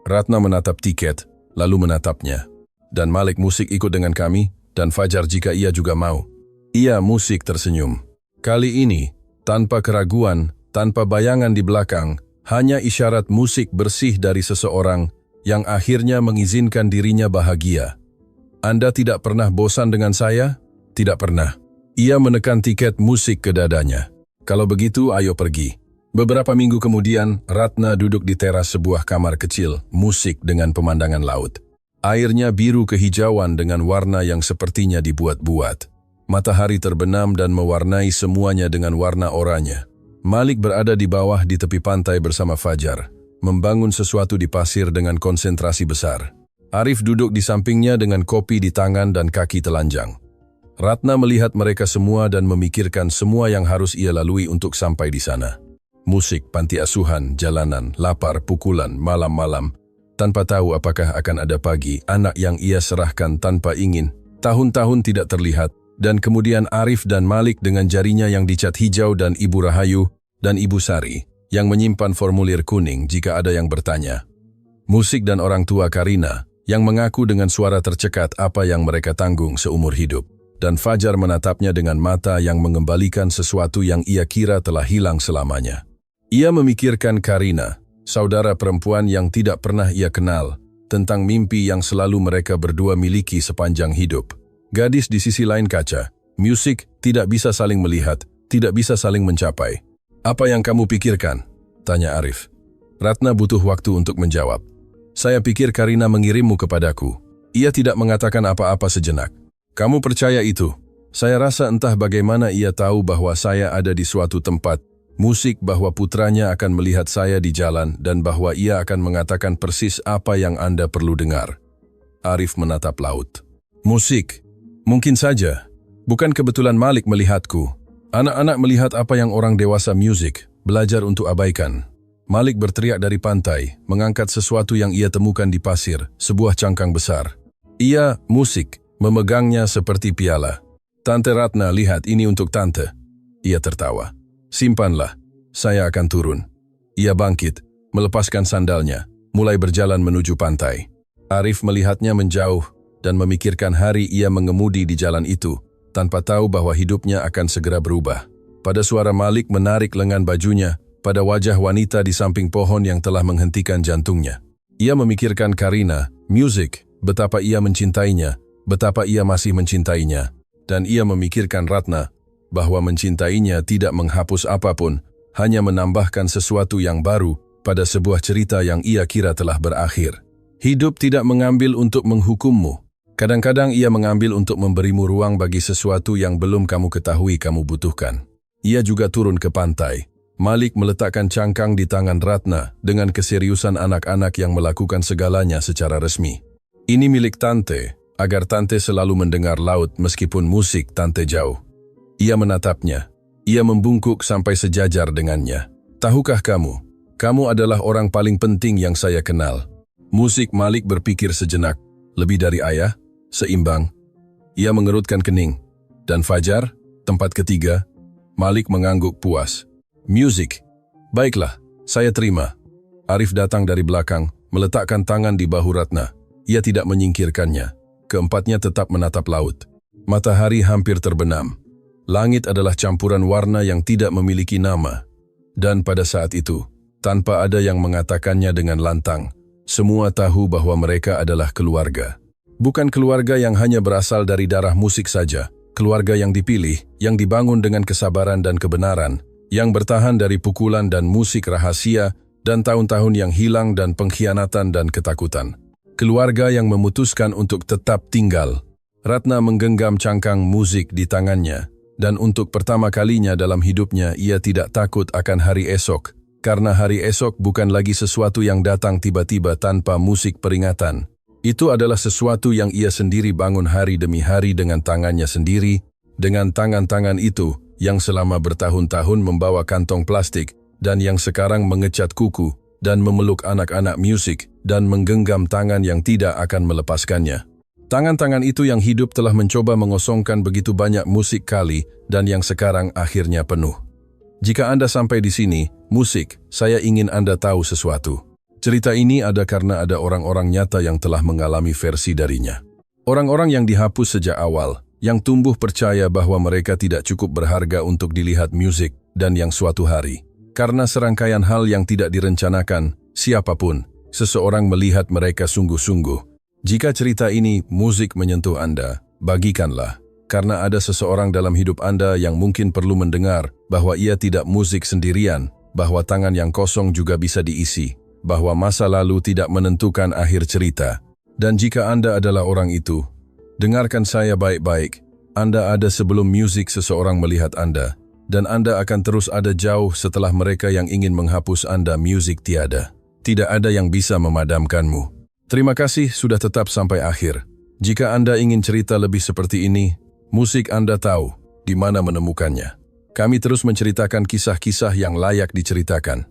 Ratna menatap tiket, lalu menatapnya. "Dan Malik musik ikut dengan kami, dan Fajar jika ia juga mau." Ia musik tersenyum. Kali ini, tanpa keraguan, tanpa bayangan di belakang, hanya isyarat musik bersih dari seseorang yang akhirnya mengizinkan dirinya bahagia. "Anda tidak pernah bosan dengan saya?" "Tidak pernah." Ia menekan tiket musik ke dadanya. "Kalau begitu, ayo pergi." Beberapa minggu kemudian, Ratna duduk di teras sebuah kamar kecil, musik dengan pemandangan laut. Airnya biru kehijauan dengan warna yang sepertinya dibuat-buat. Matahari terbenam dan mewarnai semuanya dengan warna oranye. Malik berada di bawah di tepi pantai bersama Fajar, membangun sesuatu di pasir dengan konsentrasi besar. Arif duduk di sampingnya dengan kopi di tangan dan kaki telanjang. Ratna melihat mereka semua dan memikirkan semua yang harus ia lalui untuk sampai di sana. Musik, panti asuhan, jalanan, lapar, pukulan, malam-malam. Tanpa tahu apakah akan ada pagi, anak yang ia serahkan tanpa ingin. Tahun-tahun tidak terlihat. Dan kemudian Arif dan Malik dengan jarinya yang dicat hijau dan Ibu Rahayu dan Ibu Sari yang menyimpan formulir kuning jika ada yang bertanya. Musik dan orang tua Karina yang mengaku dengan suara tercekat apa yang mereka tanggung seumur hidup. Dan Fajar menatapnya dengan mata yang mengembalikan sesuatu yang ia kira telah hilang selamanya. Ia memikirkan Karina, saudara perempuan yang tidak pernah ia kenal, tentang mimpi yang selalu mereka berdua miliki sepanjang hidup. Gadis di sisi lain kaca, musik tidak bisa saling melihat, tidak bisa saling mencapai. Apa yang kamu pikirkan? Tanya Arif. Ratna butuh waktu untuk menjawab. Saya pikir Karina mengirimmu kepadaku. Ia tidak mengatakan apa-apa sejenak. Kamu percaya itu? Saya rasa entah bagaimana ia tahu bahwa saya ada di suatu tempat, musik bahwa putranya akan melihat saya di jalan dan bahwa ia akan mengatakan persis apa yang Anda perlu dengar. Arif menatap laut. Musik. Mungkin saja. Bukan kebetulan Malik melihatku. Anak-anak melihat apa yang orang dewasa musik, belajar untuk abaikan. Malik berteriak dari pantai, mengangkat sesuatu yang ia temukan di pasir, sebuah cangkang besar. Ia, musik, memegangnya seperti piala. Tante Ratna, lihat ini untuk Tante. Ia tertawa. Simpanlah, saya akan turun. Ia bangkit, melepaskan sandalnya, mulai berjalan menuju pantai. Arif melihatnya menjauh dan memikirkan hari ia mengemudi di jalan itu, tanpa tahu bahwa hidupnya akan segera berubah. Pada suara Malik menarik lengan bajunya, pada wajah wanita di samping pohon yang telah menghentikan jantungnya. Ia memikirkan Karina, musik, betapa ia mencintainya, betapa ia masih mencintainya. Dan ia memikirkan Ratna, bahwa mencintainya tidak menghapus apapun, hanya menambahkan sesuatu yang baru pada sebuah cerita yang ia kira telah berakhir. Hidup tidak mengambil untuk menghukummu. Kadang-kadang ia mengambil untuk memberimu ruang bagi sesuatu yang belum kamu ketahui kamu butuhkan. Ia juga turun ke pantai. Malik meletakkan cangkang di tangan Ratna dengan keseriusan anak-anak yang melakukan segalanya secara resmi. Ini milik Tante, agar Tante selalu mendengar laut meskipun musik Tante jauh. Ia menatapnya. Ia membungkuk sampai sejajar dengannya. Tahukah kamu adalah orang paling penting yang saya kenal. Musik. Malik berpikir sejenak. Lebih dari ayah, seimbang. Ia mengerutkan kening. Dan Fajar, tempat ketiga. Malik mengangguk puas. Musik. Baiklah, saya terima. Arif datang dari belakang, meletakkan tangan di bahu Ratna. Ia tidak menyingkirkannya. Keempatnya tetap menatap laut. Matahari hampir terbenam. Langit adalah campuran warna yang tidak memiliki nama. Dan pada saat itu, tanpa ada yang mengatakannya dengan lantang, semua tahu bahwa mereka adalah keluarga. Bukan keluarga yang hanya berasal dari darah musik saja, keluarga yang dipilih, yang dibangun dengan kesabaran dan kebenaran, yang bertahan dari pukulan dan musik rahasia, dan tahun-tahun yang hilang dan pengkhianatan dan ketakutan. Keluarga yang memutuskan untuk tetap tinggal. Ratna menggenggam cangkang musik di tangannya. Dan untuk pertama kalinya dalam hidupnya ia tidak takut akan hari esok, karena hari esok bukan lagi sesuatu yang datang tiba-tiba tanpa musik peringatan. Itu adalah sesuatu yang ia sendiri bangun hari demi hari dengan tangannya sendiri, dengan tangan-tangan itu yang selama bertahun-tahun membawa kantong plastik dan yang sekarang mengecat kuku dan memeluk anak-anak musik dan menggenggam tangan yang tidak akan melepaskannya. Tangan-tangan itu yang hidup telah mencoba mengosongkan begitu banyak musik kali dan yang sekarang akhirnya penuh. Jika Anda sampai di sini, musik, saya ingin Anda tahu sesuatu. Cerita ini ada karena ada orang-orang nyata yang telah mengalami versi darinya. Orang-orang yang dihapus sejak awal, yang tumbuh percaya bahwa mereka tidak cukup berharga untuk dilihat musik dan yang suatu hari, karena serangkaian hal yang tidak direncanakan, siapapun, seseorang melihat mereka sungguh-sungguh. Jika cerita ini musik menyentuh Anda, bagikanlah, karena ada seseorang dalam hidup Anda yang mungkin perlu mendengar bahwa ia tidak musik sendirian, bahwa tangan yang kosong juga bisa diisi, bahwa masa lalu tidak menentukan akhir cerita. Dan jika Anda adalah orang itu, dengarkan saya baik-baik. Anda ada sebelum musik seseorang melihat Anda, dan Anda akan terus ada jauh setelah mereka yang ingin menghapus Anda musik tiada. Tidak ada yang bisa memadamkanmu. Terima kasih sudah tetap sampai akhir. Jika Anda ingin cerita lebih seperti ini, musik Anda tahu di mana menemukannya. Kami terus menceritakan kisah-kisah yang layak diceritakan.